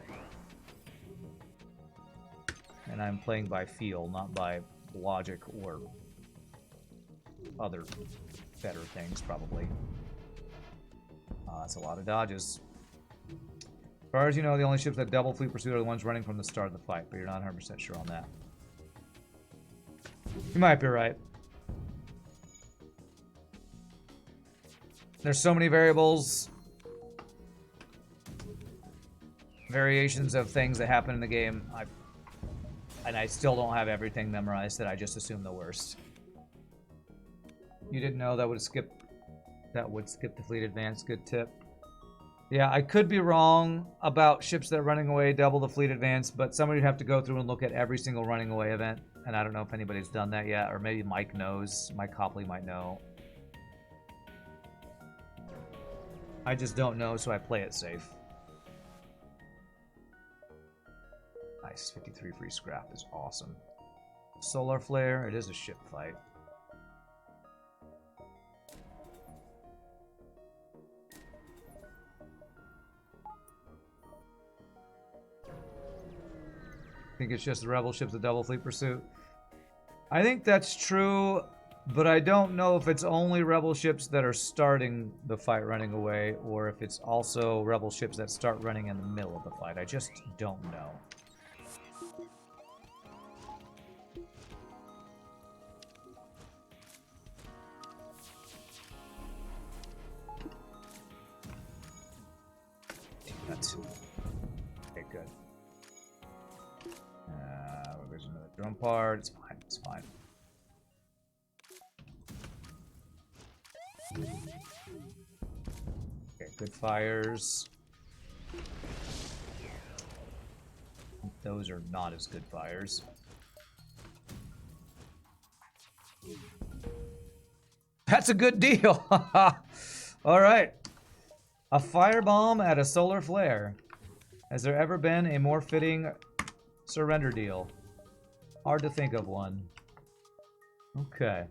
And I'm playing by feel, not by logic or other better things, probably. That's a lot of dodges. As far as you know, the only ships that double fleet pursuit are the ones running from the start of the fight, but you're not 100% sure on that. You might be right. There's so many variables, variations of things that happen in the game, and I still don't have everything memorized, that I just assume the worst. You didn't know that would skip the fleet advance. Good tip. Yeah, I could be wrong about ships that are running away double the fleet advance, but somebody would have to go through and look at every single running away event. And I don't know if anybody's done that yet, or maybe Mike knows. Mike Copley might know. I just don't know, so I play it safe. Nice, 53 free scrap is awesome. Solar flare, it is a ship fight. Think it's just the rebel ships, the double fleet pursuit. I think that's true, but I don't know if it's only rebel ships that are starting the fight running away, or if it's also rebel ships that start running in the middle of the fight. I just don't know. Okay, good. There's another drum part. It's fine. It's fine. Okay, good fires. Those are not as good fires. That's a good deal. All right. A firebomb at a solar flare. Has there ever been a more fitting surrender deal? Hard to think of one. Okay.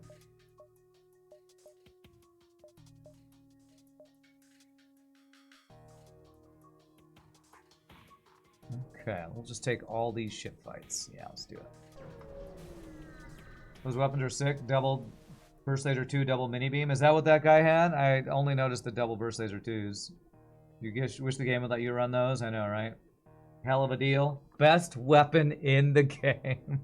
Okay, we'll just take all these ship fights. Yeah, let's do it. Those weapons are sick. Double burst laser 2, double mini beam. Is that what that guy had? I only noticed the double burst laser 2s. You wish the game would let you run those? I know, right? Hell of a deal. Best weapon in the game.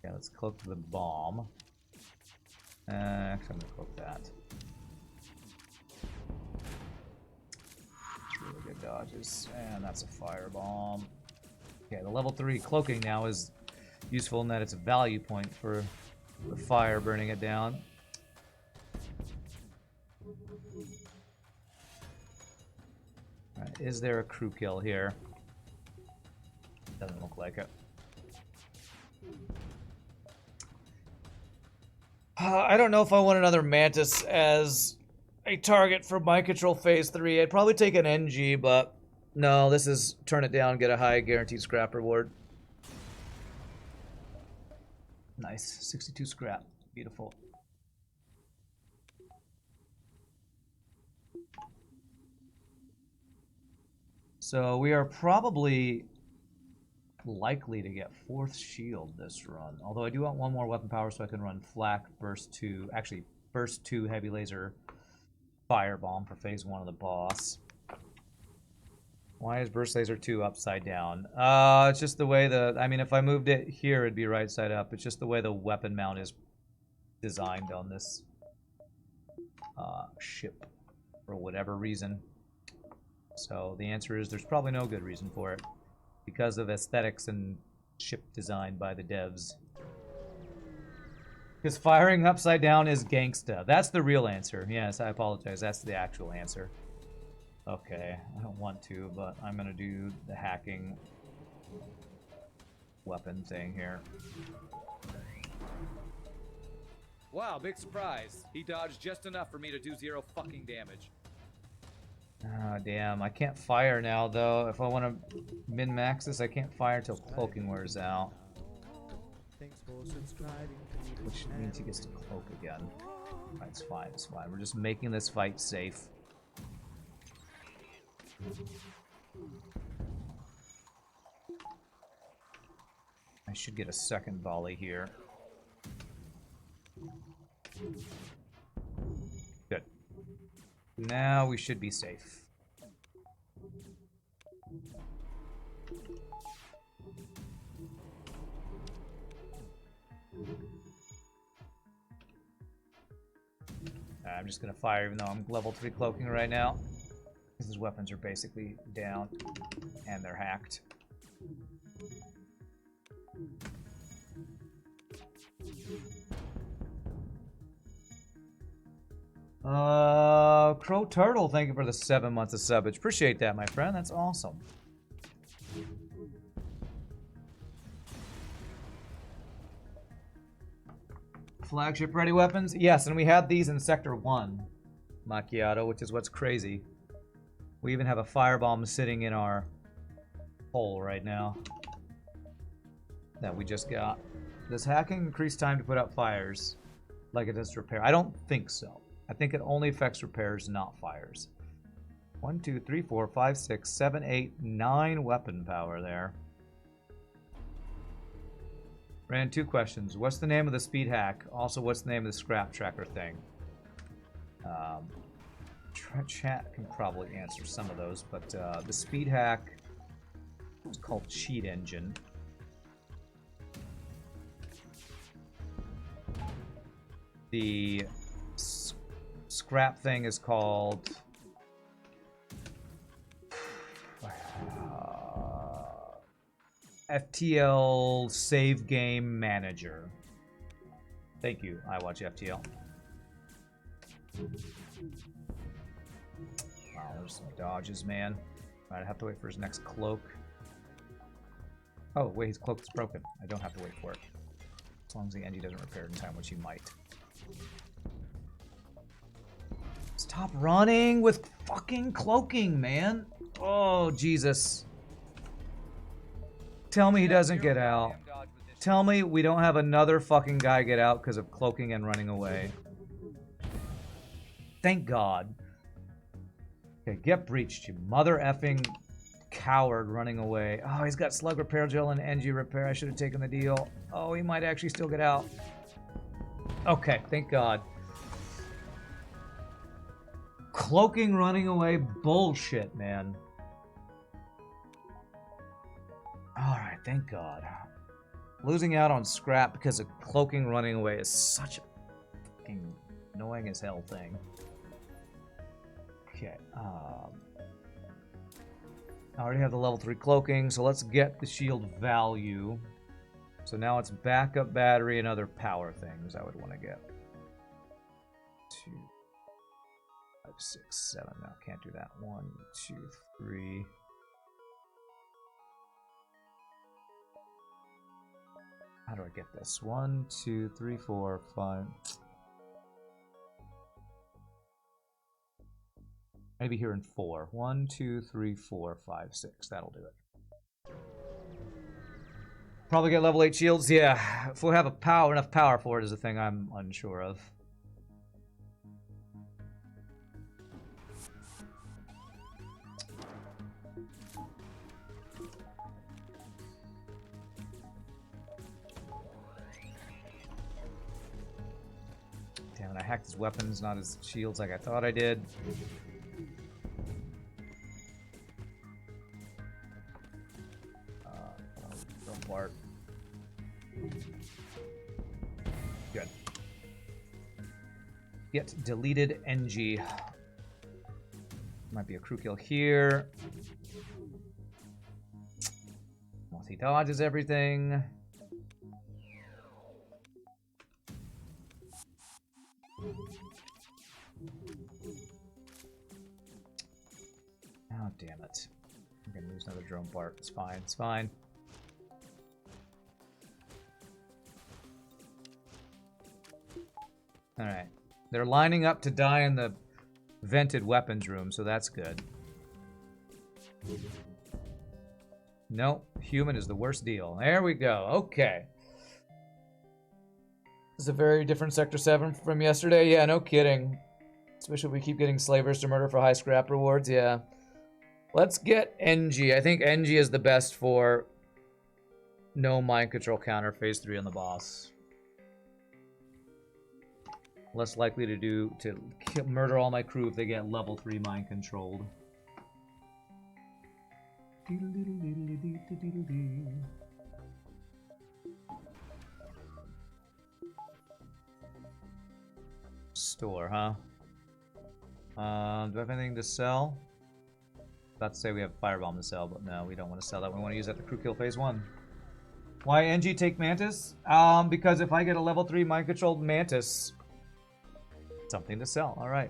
Yeah, let's cloak the bomb. Actually, I'm gonna cloak that. Really good dodges, and that's a firebomb. Okay, the level 3 cloaking now is useful in that it's a value point for the fire burning it down. Right, is there a crew kill here? Doesn't look like it. I don't know if I want another Mantis as a target for mind control phase 3. I'd probably take an Engi, but no, this is turn it down, get a high guaranteed scrap reward. Nice, 62 scrap, beautiful. So we are probably likely to get 4th shield this run. Although I do want one more weapon power so I can run flak, burst 2, actually burst 2 heavy laser firebomb for phase 1 of the boss. Why is burst laser 2 upside down? It's just the way I mean, if I moved it here, it'd be right side up. It's just the way the weapon mount is designed on this ship for whatever reason. So the answer is there's probably no good reason for it. Because of aesthetics and ship design by the devs. Because firing upside down is gangsta. That's the real answer. Yes, I apologize. That's the actual answer. Okay, I don't want to, but I'm going to do the hacking weapon thing here. Wow, big surprise. He dodged just enough for me to do 0 fucking damage. Ah, damn. I can't fire now, though. If I want to min-max this, I can't fire until cloaking wears out. Which means he gets to cloak again. Right, it's fine, it's fine. We're just making this fight safe. I should get a second volley here. Good. Now we should be safe. I'm just gonna fire even though I'm level 3 cloaking right now. Because his weapons are basically down and they're hacked. Crow Turtle, thank you for the 7 months of subbage. Appreciate that, my friend. That's awesome. Flagship ready weapons? Yes, and we had these in Sector 1, Macchiato, which is what's crazy. We even have a firebomb sitting in our hole right now that we just got. Does hacking increase time to put out fires like it does repair? I don't think so. I think it only affects repairs, not fires. 1, 2, 3, 4, 5, 6, 7, 8, 9 weapon power there. Ran 2 questions. What's the name of the speed hack? Also, what's the name of the scrap tracker thing? Chat can probably answer some of those, but the speed hack is called Cheat Engine. The scrap thing is called FTL Save Game Manager. Thank you, I watch FTL. Wow, there's some dodges, man. I'd have to wait for his next cloak. Oh, wait, his cloak is broken. I don't have to wait for it. As long as the Engi doesn't repair it in time, which he might. Stop running with fucking cloaking, man. Oh, Jesus. Tell me he doesn't get out. Tell me we don't have another fucking guy get out because of cloaking and running away. Thank God. Okay, get breached, you mother effing coward running away. Oh, he's got slug repair gel and Engi repair. I should have taken the deal. Oh, he might actually still get out. Okay, thank God. Cloaking running away bullshit, man. Alright, thank God. Losing out on scrap because of cloaking running away is such a fucking annoying as hell thing. Okay, I already have the level 3 cloaking, so let's get the shield value. So now it's backup battery and other power things I would want to get. 2, 5, 6, 7. No, can't do that. 1, 2, 3. How do I get this? 1, 2, 3, 4, 5. Maybe here in 4. 1, 2, 3, 4, 5, 6. That'll do it. Probably get level 8 shields. Yeah, if we have enough power for it is a thing I'm unsure of. Damn it, I hacked his weapons, not his shields like I thought I did. Bart. Good. Get deleted Engi. Might be a crew kill here. Once he dodges everything. Oh, damn it. I'm gonna lose another drone Bart. It's fine, it's fine. Alright. They're lining up to die in the vented weapons room, so that's good. Nope. Human is the worst deal. There we go. Okay. This is a very different Sector 7 from yesterday. Yeah, no kidding. Especially if we keep getting slavers to murder for high scrap rewards. Yeah. Let's get Engi. I think Engi is the best for no mind control counter phase 3 on the boss. Less likely to murder all my crew if they get level 3 mind controlled. Store, huh? Do I have anything to sell? About to say we have firebomb to sell, but no, we don't want to sell that. We want to use that to crew kill phase 1. Why Engi take Mantis? Because if I get a level 3 mind controlled Mantis, Something to sell. All right.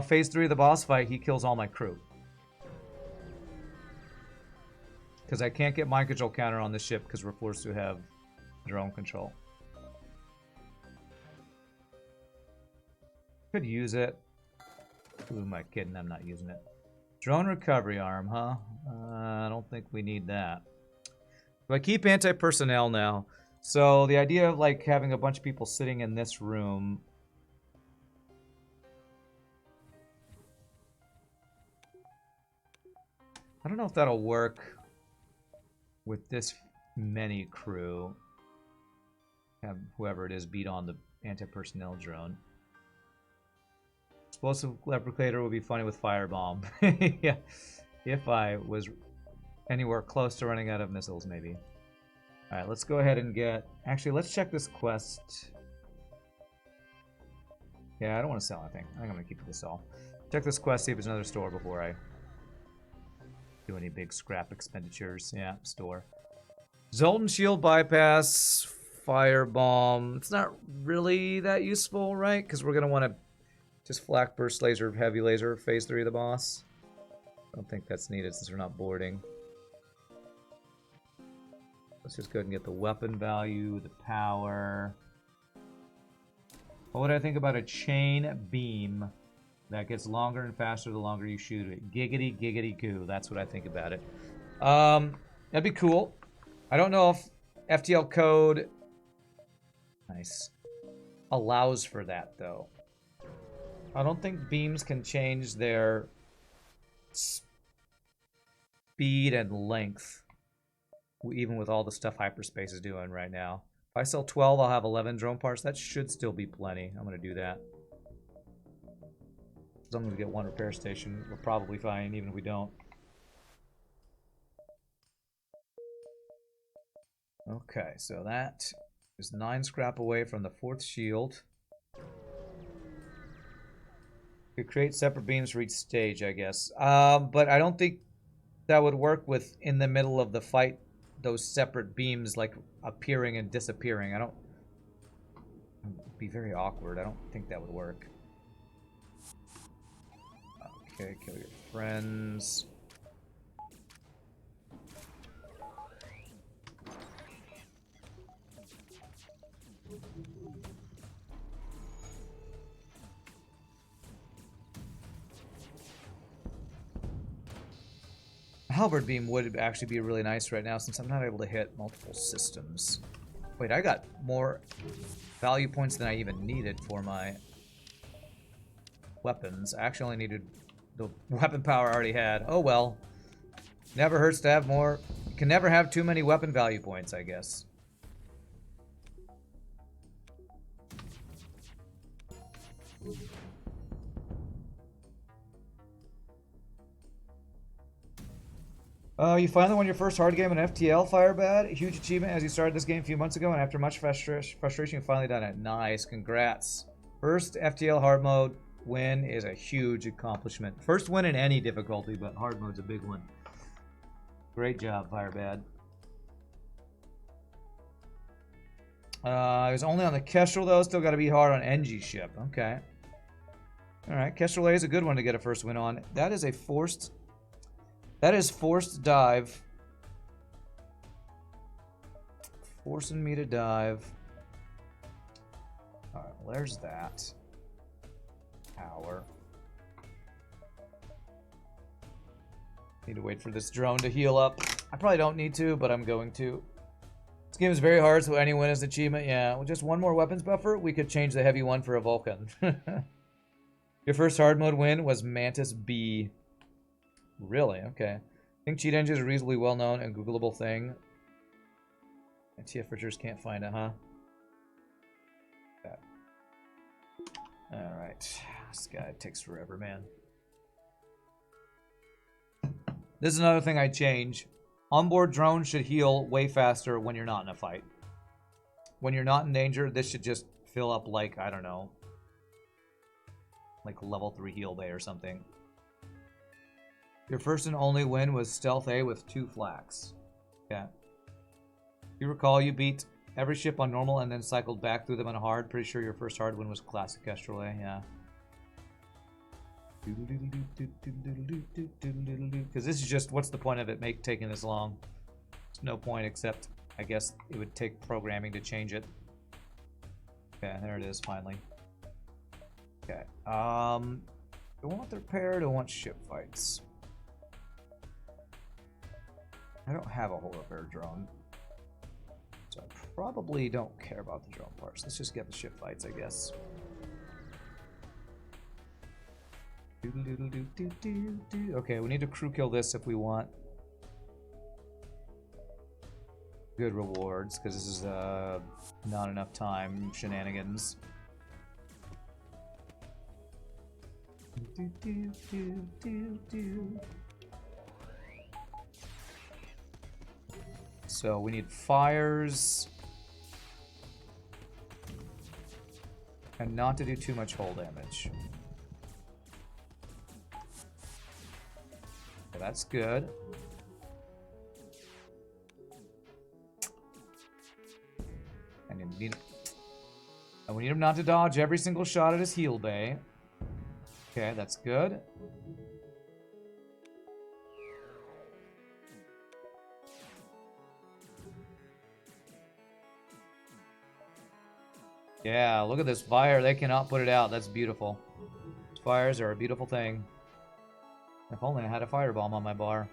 Phase 3 of the boss fight, he kills all my crew. Because I can't get mind control counter on this ship because we're forced to have drone control. Could use it. Who am I kidding? I'm not using it. Drone recovery arm, huh? I don't think we need that. So I keep anti-personnel now. So the idea of like having a bunch of people sitting in this room. I don't know if that'll work with this many crew. Have whoever it is beat on the anti-personnel drone. Explosive replicator would be funny with firebomb. Yeah, if I was anywhere close to running out of missiles, maybe. All right, let's go ahead and get. Actually, let's check this quest. Yeah, I don't want to sell anything. I think I'm gonna keep this all. Check this quest, see if there's another store before I do any big scrap expenditures. Yeah, store. Zoltan shield bypass, firebomb. It's not really that useful, right? Because we're gonna want to just flak burst laser, heavy laser, phase 3 of the boss. I don't think that's needed since we're not boarding. Let's just go ahead and get the weapon value, the power. What would I think about a chain beam that gets longer and faster the longer you shoot it? Giggity, giggity goo. That's what I think about it. That'd be cool. I don't know if FTL code nice allows for that, though. I don't think beams can change their speed and length, even with all the stuff hyperspace is doing right now. If I sell 12, I'll have 11 drone parts. That should still be plenty. I'm going to do that. As long as we get one repair station, we're probably fine, even if we don't. Okay, so that is 9 scrap away from the 4th shield. Could create separate beams for each stage, I guess. But I don't think that would work with in the middle of the fight. Those separate beams like appearing and disappearing. It'd be very awkward. I don't think that would work. Okay, kill your friends. Halberd beam would actually be really nice right now since I'm not able to hit multiple systems. Wait, I got more value points than I even needed for my weapons. I actually only needed the weapon power I already had. Oh well. Never hurts to have more. You can never have too many weapon value points, I guess. You finally won your first hard game in FTL, Firebad. Huge achievement as you started this game a few months ago, and after much frustration, you finally done it. Nice, congrats. First FTL hard mode win is a huge accomplishment. First win in any difficulty, but hard mode's a big one. Great job, Firebad. I was only on the Kestrel, though. Still got to be hard on Engi ship. Okay. Alright, Kestrel A is a good one to get a first win on. That is a forced... That is forced dive. Forcing me to dive. Alright, well, there's that. Power. Need to wait for this drone to heal up. I probably don't need to, but I'm going to. This game is very hard, so any win is an achievement. Yeah, with just one more weapons buffer, we could change the heavy one for a Vulcan. Your first hard mode win was Mantis B. Really? Okay. I think cheat engine is a reasonably well-known and Googleable thing. And TF Richards can't find it, huh? Okay. Alright. This guy takes forever, man. This is another thing I change. Onboard drones should heal way faster when you're not in a fight. When you're not in danger, this should just fill up like, I don't know, like level 3 heal bay or something. Your first and only win was Stealth A with 2 flaks. Okay. You recall you beat every ship on normal and then cycled back through them on hard. Pretty sure your first hard win was classic Kestrel, yeah. Because this is just, what's the point of it taking this long? There's no point except, I guess, it would take programming to change it. Okay, there it is, finally. Okay, do I want the repair or do I want ship fights? I don't have a whole repair drone. So I probably don't care about the drone parts. Let's just get the ship fights, I guess. Okay, we need to crew kill this if we want good rewards, because this is not enough time shenanigans. So we need fires and not to do too much hull damage. Okay, that's good. And we need him not to dodge every single shot at his heal bay. Okay, that's good. Yeah, look at this fire. They cannot put it out. That's beautiful. Fires are a beautiful thing. If only I had a firebomb on my bar.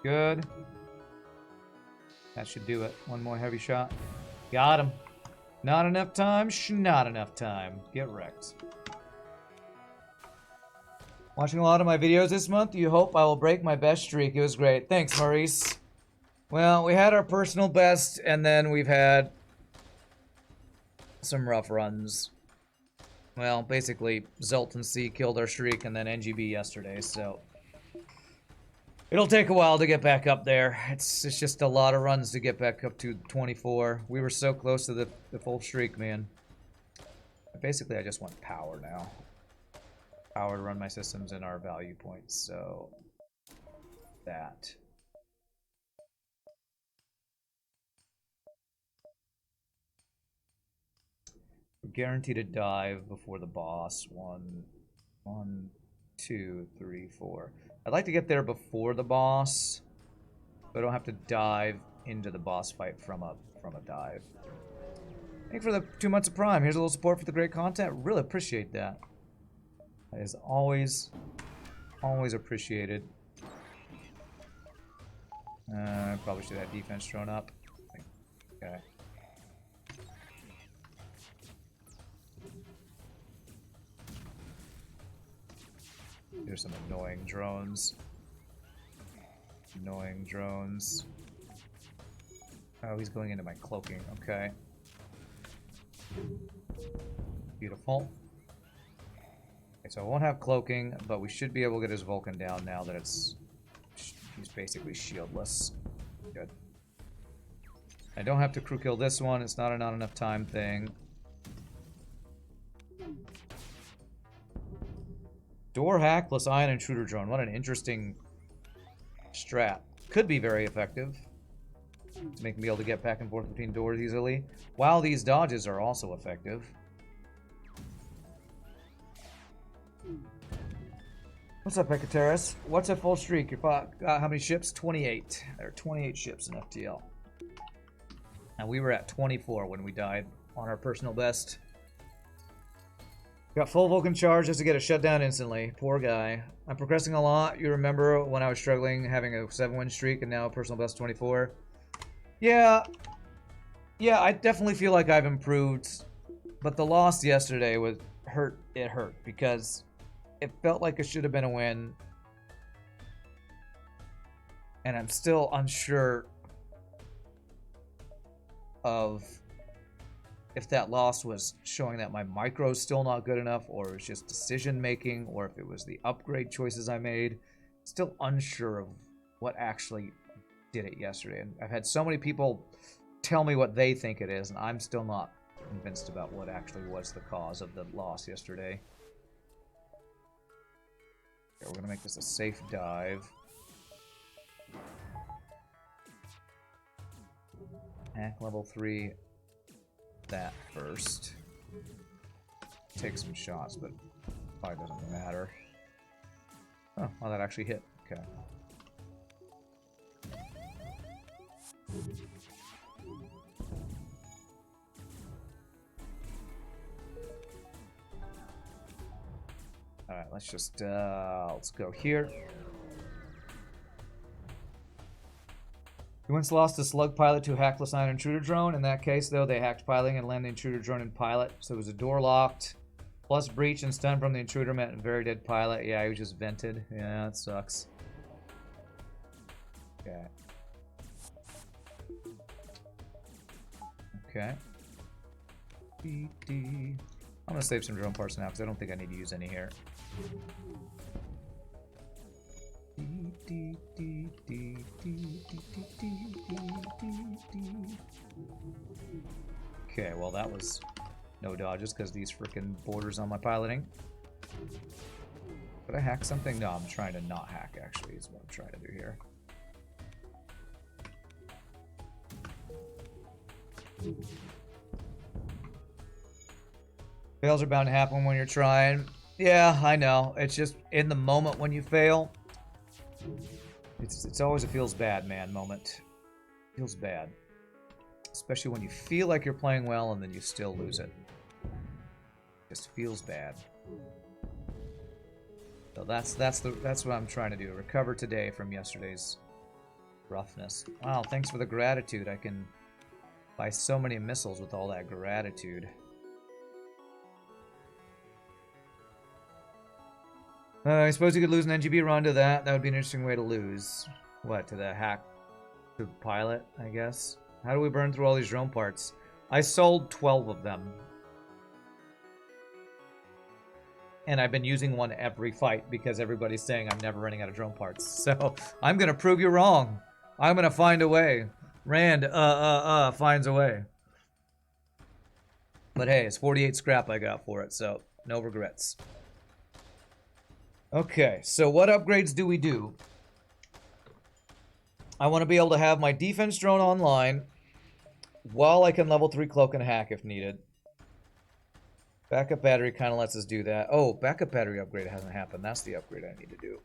Good. That should do it. One more heavy shot. Got him. Not enough time. Not enough time. Get wrecked. Watching a lot of my videos this month. You hope I will break my best streak. It was great. Thanks, Maurice. Well, we had our personal best, and then we've had some rough runs. Well, basically, Zoltan C killed our streak, and then Engi B yesterday, so it'll take a while to get back up there. It's just a lot of runs to get back up to 24. We were so close to the full streak, man. Basically, I just want power now. Power to run my systems and our value points, so that. We're guaranteed to dive before the boss. One, two, three, four. I'd like to get there before the boss, so I don't have to dive into the boss fight from a dive. Thanks for the 2 months of Prime. Here's a little support for the great content. Really appreciate that. That is always appreciated. Probably should have defense thrown up. Okay. There's some annoying drones. Annoying drones. Oh, he's going into my cloaking. Okay. Beautiful. Okay, so I won't have cloaking, but we should be able to get his Vulcan down now that he's basically shieldless. Good. I don't have to crew kill this one. It's not enough time thing. Door hack plus ion intruder drone. What an interesting strat. Could be very effective to make me able to get back and forth between doors easily, while these dodges are also effective. What's up, Ecateris? What's a full streak? You got how many ships? 28. There are 28 ships in FTL. And we were at 24 when we died on our personal best. Got full Vulcan charge just to get a shutdown instantly. Poor guy. I'm progressing a lot. You remember when I was struggling having a 7-win streak and now personal best 24? Yeah, I definitely feel like I've improved. But the loss yesterday was hurt. It hurt because it felt like it should have been a win. And I'm still unsure of if that loss was showing that my micro's still not good enough, or it was just decision making, or if it was the upgrade choices I made. Still unsure of what actually did it yesterday. And I've had so many people tell me what they think it is, and I'm still not convinced about what actually was the cause of the loss yesterday. we're gonna make this a safe dive. Hack level 3. That first. Take some shots, but probably doesn't matter. Oh, well, that actually hit. Okay. Alright, let's just, let's go here. We once lost a slug pilot to a hackless iron intruder drone. In that case, though, they hacked piloting and landed the intruder drone in pilot. So it was a door locked, plus breach and stun from the intruder meant a very dead pilot. Yeah, he was just vented. Yeah, that sucks. Okay. Okay. I'm gonna save some drone parts now because I don't think I need to use any here. Okay, well that was no dodges because these freaking borders on my piloting. Could I hack something? No, I'm trying to not hack actually is what I'm trying to do here. Fails are bound to happen when you're trying. Yeah, I know. It's just in the moment when you fail. It's always a feels bad, man, moment. Feels bad. Especially when you feel like you're playing well and then you still lose it. Just feels bad. So that's what I'm trying to do. Recover today from yesterday's roughness. Wow, thanks for the gratitude. I can buy so many missiles with all that gratitude. I suppose you could lose an Engi B run to that. That would be an interesting way to lose. What, to the hack? To the pilot, I guess? How do we burn through all these drone parts? I sold 12 of them. And I've been using one every fight because everybody's saying I'm never running out of drone parts. So, I'm gonna prove you wrong. I'm gonna find a way. Rand, finds a way. But hey, it's 48 scrap I got for it, so no regrets. Okay, so what upgrades do we do? I want to be able to have my defense drone online while I can level 3 cloak and hack if needed. Backup battery kind of lets us do that. Oh, backup battery upgrade hasn't happened. That's the upgrade I need to do.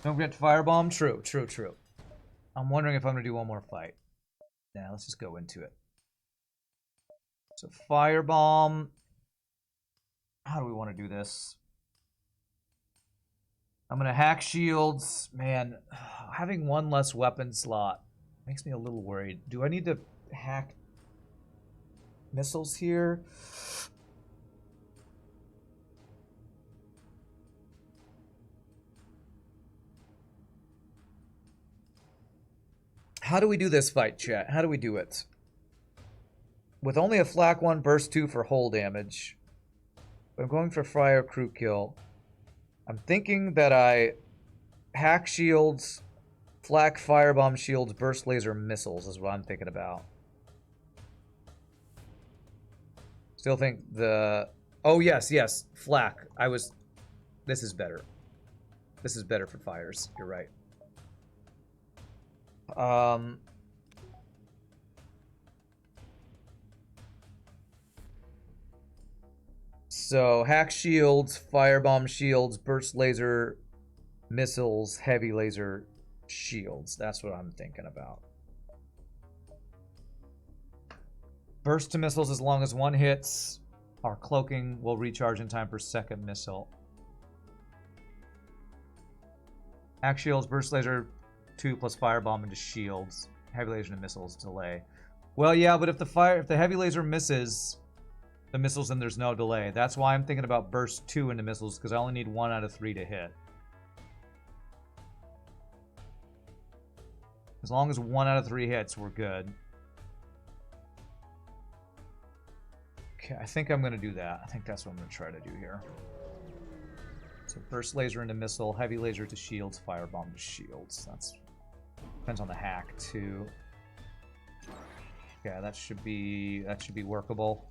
Don't forget firebomb. True, true, true. I'm wondering if I'm going to do one more fight. Nah, let's just go into it. So firebomb. How do we want to do this? I'm going to hack shields. Man, having one less weapon slot makes me a little worried. Do I need to hack missiles here? How do we do this fight, chat? How do we do it? With only a flak 1, burst 2 for hull damage. I'm going for fire crew kill. I'm thinking that I hack shields, flak firebomb shields, burst laser missiles is what I'm thinking about. Still think the... Oh, yes, yes, flak. This is better. This is better for fires. You're right. So, hack shields, firebomb shields, burst laser missiles, heavy laser shields. That's what I'm thinking about. Burst to missiles as long as one hits. Our cloaking will recharge in time for second missile. Hack shields, burst laser 2 plus firebomb into shields. Heavy laser and missiles delay. Well, yeah, but if the heavy laser misses the missiles, then there's no delay. That's why I'm thinking about burst 2 into missiles, because I only need 1 out of 3 to hit. As long as 1 out of 3 hits, we're good. Okay, I think I'm going to do that. I think that's what I'm going to try to do here. So burst laser into missile, heavy laser to shields, firebomb to shields. That's depends on the hack too. Yeah, that should be workable.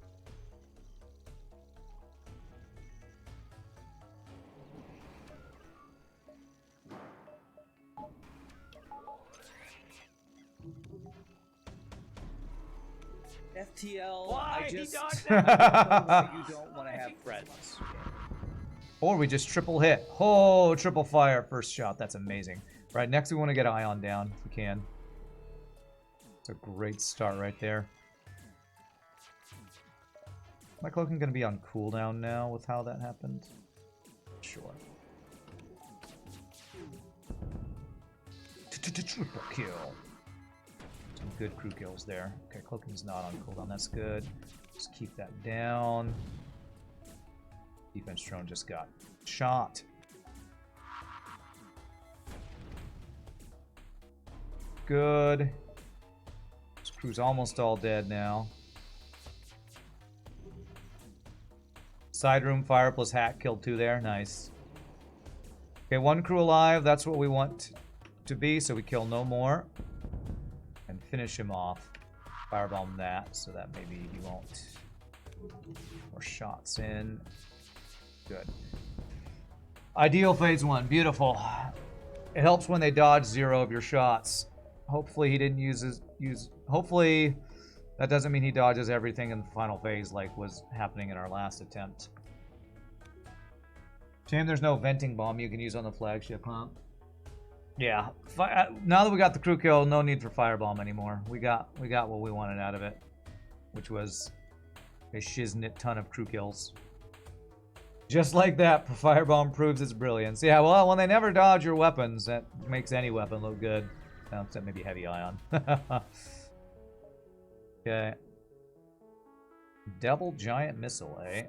FTL, Why? I He just dodged I that. know that you don't want to have friends. Or we just triple hit. Oh, triple fire first shot. That's amazing. Right, next we want to get Ion down if we can. It's a great start right there. My cloaking going to be on cooldown now with how that happened? Sure. Triple kill. Some good crew kills there. Okay, cloaking's not on cooldown. That's good. Just keep that down. Defense drone just got shot. Good. This crew's almost all dead now. Side room fire plus hack killed 2 there. Nice. Okay, 1 crew alive. That's what we want to be, so we kill no more. And finish him off. Firebomb that, so that maybe he won't. More shots in. Good. Ideal phase 1. Beautiful. It helps when they dodge 0 of your shots. Hopefully he didn't hopefully that doesn't mean he dodges everything in the final phase like was happening in our last attempt. Shame there's no venting bomb you can use on the flagship, huh? Yeah. Now that we got the crew kill, no need for firebomb anymore. We got what we wanted out of it, which was a shiznit ton of crew kills. Just like that, firebomb proves its brilliance. Yeah, well, when they never dodge your weapons, that makes any weapon look good. Except maybe heavy ion. Okay. Double giant missile, eh?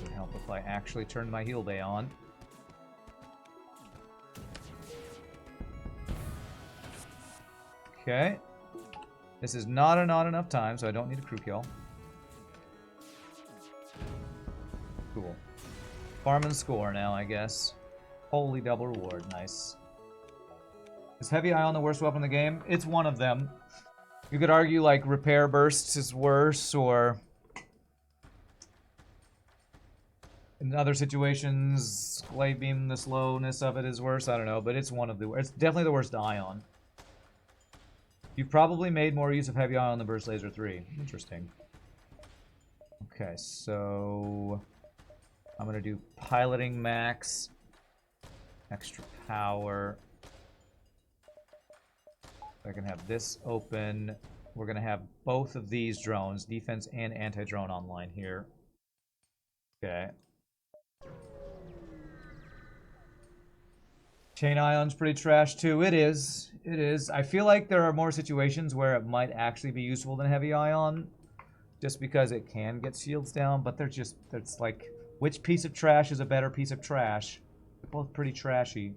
Would help if I actually turned my heal bay on. Okay. This is not enough time, so I don't need a crew kill. Cool. Farm and score now, I guess. Holy double reward. Nice. Is heavy ion the worst weapon in the game? It's one of them. You could argue, like, repair bursts is worse, or... in other situations, glaive beam, the slowness of it is worse. I don't know, but it's one of the... it's definitely the worst ion. You've probably made more use of heavy ion than Burst Laser 3. Interesting. Okay, so... I'm going to do piloting max. Extra power. I can have this open. We're going to have both of these drones, defense and anti-drone, online here. Okay. Chain ion's pretty trash too. It is. It is. I feel like there are more situations where it might actually be useful than heavy ion, just because it can get shields down, but they're just, it's like, which piece of trash is a better piece of trash? They're both pretty trashy.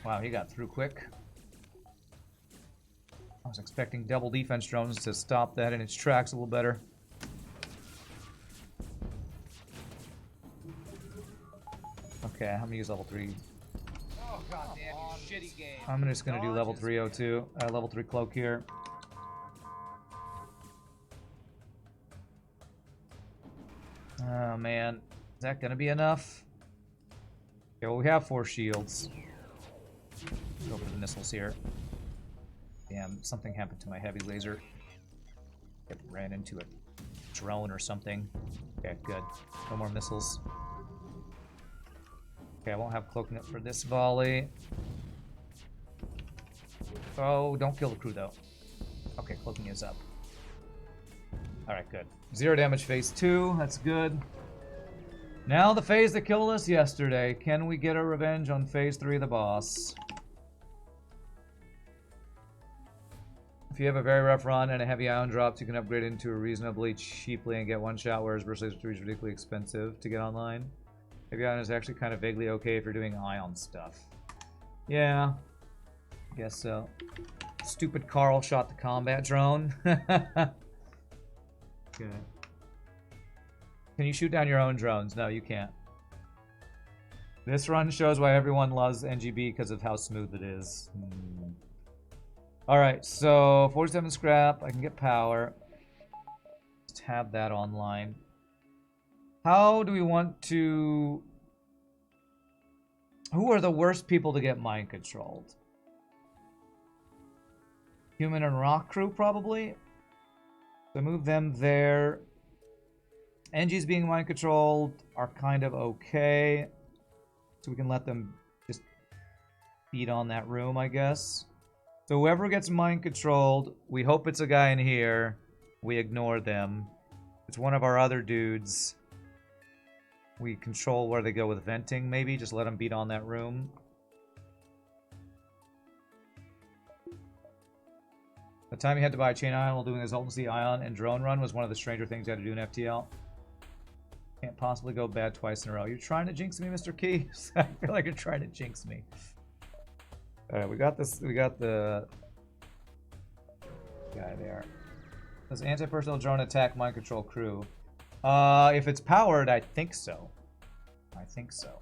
Wow, he got through quick. I was expecting double defense drones to stop that in its tracks a little better. Okay, I'm gonna use level 3. Oh god damn, you shitty game. I'm just gonna do level 302. Level 3 cloak here. Oh man, is that gonna be enough? Okay, well we have 4 shields. Let's go for the missiles here. Damn, something happened to my heavy laser. It ran into a drone or something. Okay, good. No more missiles. Okay, I won't have cloaking up for this volley. Oh, don't kill the crew though. Okay, cloaking is up. Alright, good. 0 damage phase 2, that's good. Now the phase that killed us yesterday. Can we get a revenge on phase 3 of the boss? If you have a very rough run and a heavy ion drops, you can upgrade into a reasonably cheaply and get one shot, whereas Burst Laser 3 is ridiculously expensive to get online. Heavy ion is actually kind of vaguely okay if you're doing ion stuff. Yeah, guess so. Stupid Carl shot the combat drone. Okay. Can you shoot down your own drones? No, you can't. This run shows why everyone loves Engi B because of how smooth it is. Alright, so 47 scrap. I can get power. Just have that online. How do we want to... Who are the worst people to get mind controlled? Human and rock crew, probably? So move them there. Engi's being mind controlled are kind of okay. So we can let them just feed on that room, I guess. So whoever gets mind controlled, we hope it's a guy in here. We ignore them. It's one of our other dudes. We control where they go with venting, maybe. Just let them beat on that room. The time you had to buy a chain ion while doing a Zoltan C ion and drone run was one of the stranger things you had to do in FTL. Can't possibly go bad twice in a row. You're trying to jinx me, Mr. Keys? I feel like you're trying to jinx me. Alright, we got this. We got the guy there. Does anti-personnel drone attack mind control crew? If it's powered, I think so. I think so.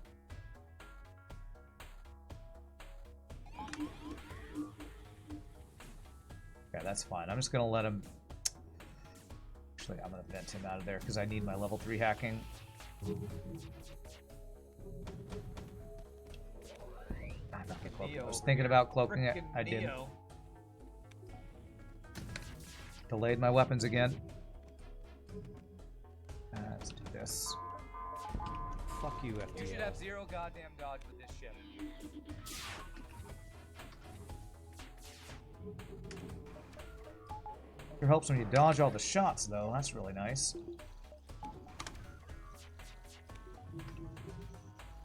Okay, that's fine. I'm just gonna let him... Actually, I'm gonna vent him out of there because I need my level 3 hacking. I'm not gonna cloak. I was thinking about cloaking it. I didn't. Delayed my weapons again. Let's do this. Fuck you, FTL. You should have 0 goddamn dodge with this ship. It helps when you dodge all the shots, though. That's really nice.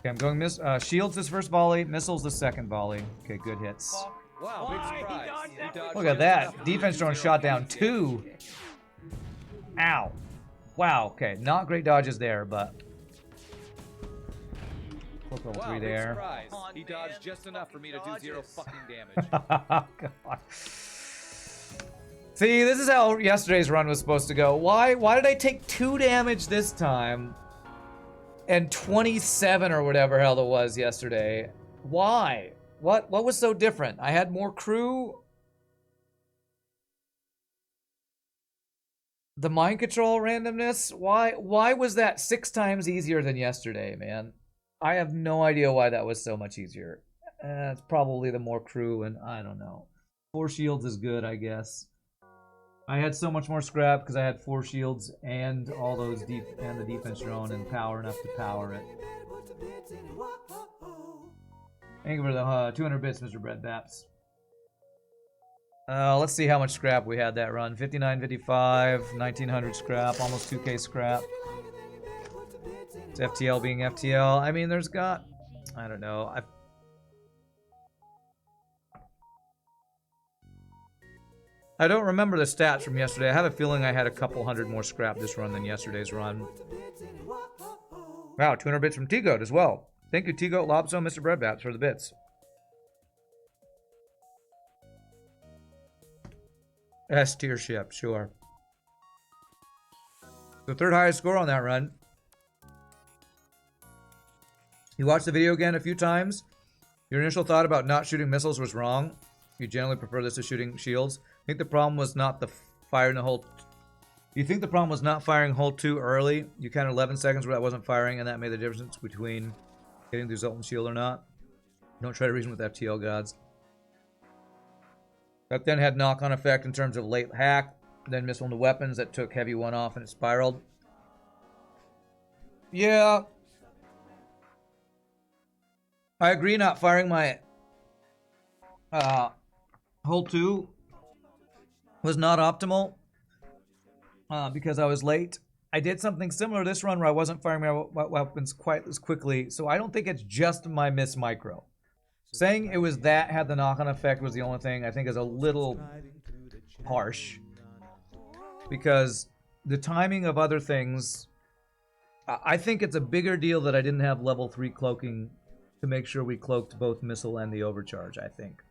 Okay, I'm going shields this first volley, missiles the second volley. Okay, good hits. Wow, big surprise. He dodged Look at that. Defense drone shot down 2. Ow. Wow, okay. Not great dodges there, but... Cloak level 3 there. Surprise. He dodged just enough for me to do 0 fucking damage. God. See, this is how yesterday's run was supposed to go. Why did I take 2 damage this time? And 27 or whatever hell it was yesterday. Why? What was so different? I had more crew? The mind control randomness? Why was that 6 times easier than yesterday, man? I have no idea why that was so much easier. It's probably the more crew and I don't know. 4 shields is good, I guess. I had so much more scrap because I had 4 shields and all those and the defense drone and power enough to power it. Thank you for the 200 bits, Mr. Brett Baps. Let's see how much scrap we had that run. 59, 55, 1900 scrap, almost 2k scrap. It's FTL being FTL. I mean, there's got... I don't know. I don't remember the stats from yesterday. I have a feeling I had a couple hundred more scrap this run than yesterday's run. Wow, 200 bits from T-Goat as well. Thank you, T-Goat, Lobzo, Mr. Breadbats for the bits. S tier ship, sure. The 3rd highest score on that run. You watched the video again a few times. Your initial thought about not shooting missiles was wrong. You generally prefer this to shooting shields. I think the problem was not the firing the whole... You think the problem was not firing hole 2 early? You counted 11 seconds where that wasn't firing, and that made the difference between getting the Zoltan shield or not. Don't try to reason with FTL gods. That then had knock-on effect in terms of late hack, then missile into weapons that took heavy 1 off and it spiraled. Yeah. I agree not firing my hole 2 was not optimal because I was late. I did something similar this run where I wasn't firing my weapons quite as quickly, so I don't think it's just my miss micro. Saying it was that had the knock-on effect was the only thing I think is a little harsh because the timing of other things, I think it's a bigger deal that I didn't have level 3 cloaking to make sure we cloaked both missile and the overcharge, I think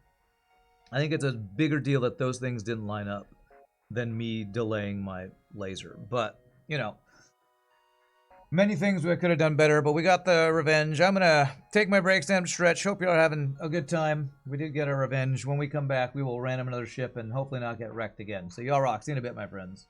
it's a bigger deal that those things didn't line up than me delaying my laser. But, you know, Many things we could have done better, but we got the revenge. I'm gonna take my breaks down to stretch. Hope you're having a good time. We did get our revenge. When we come back, we will random another ship and hopefully not get wrecked again. So y'all rock. See you in a bit, my friends.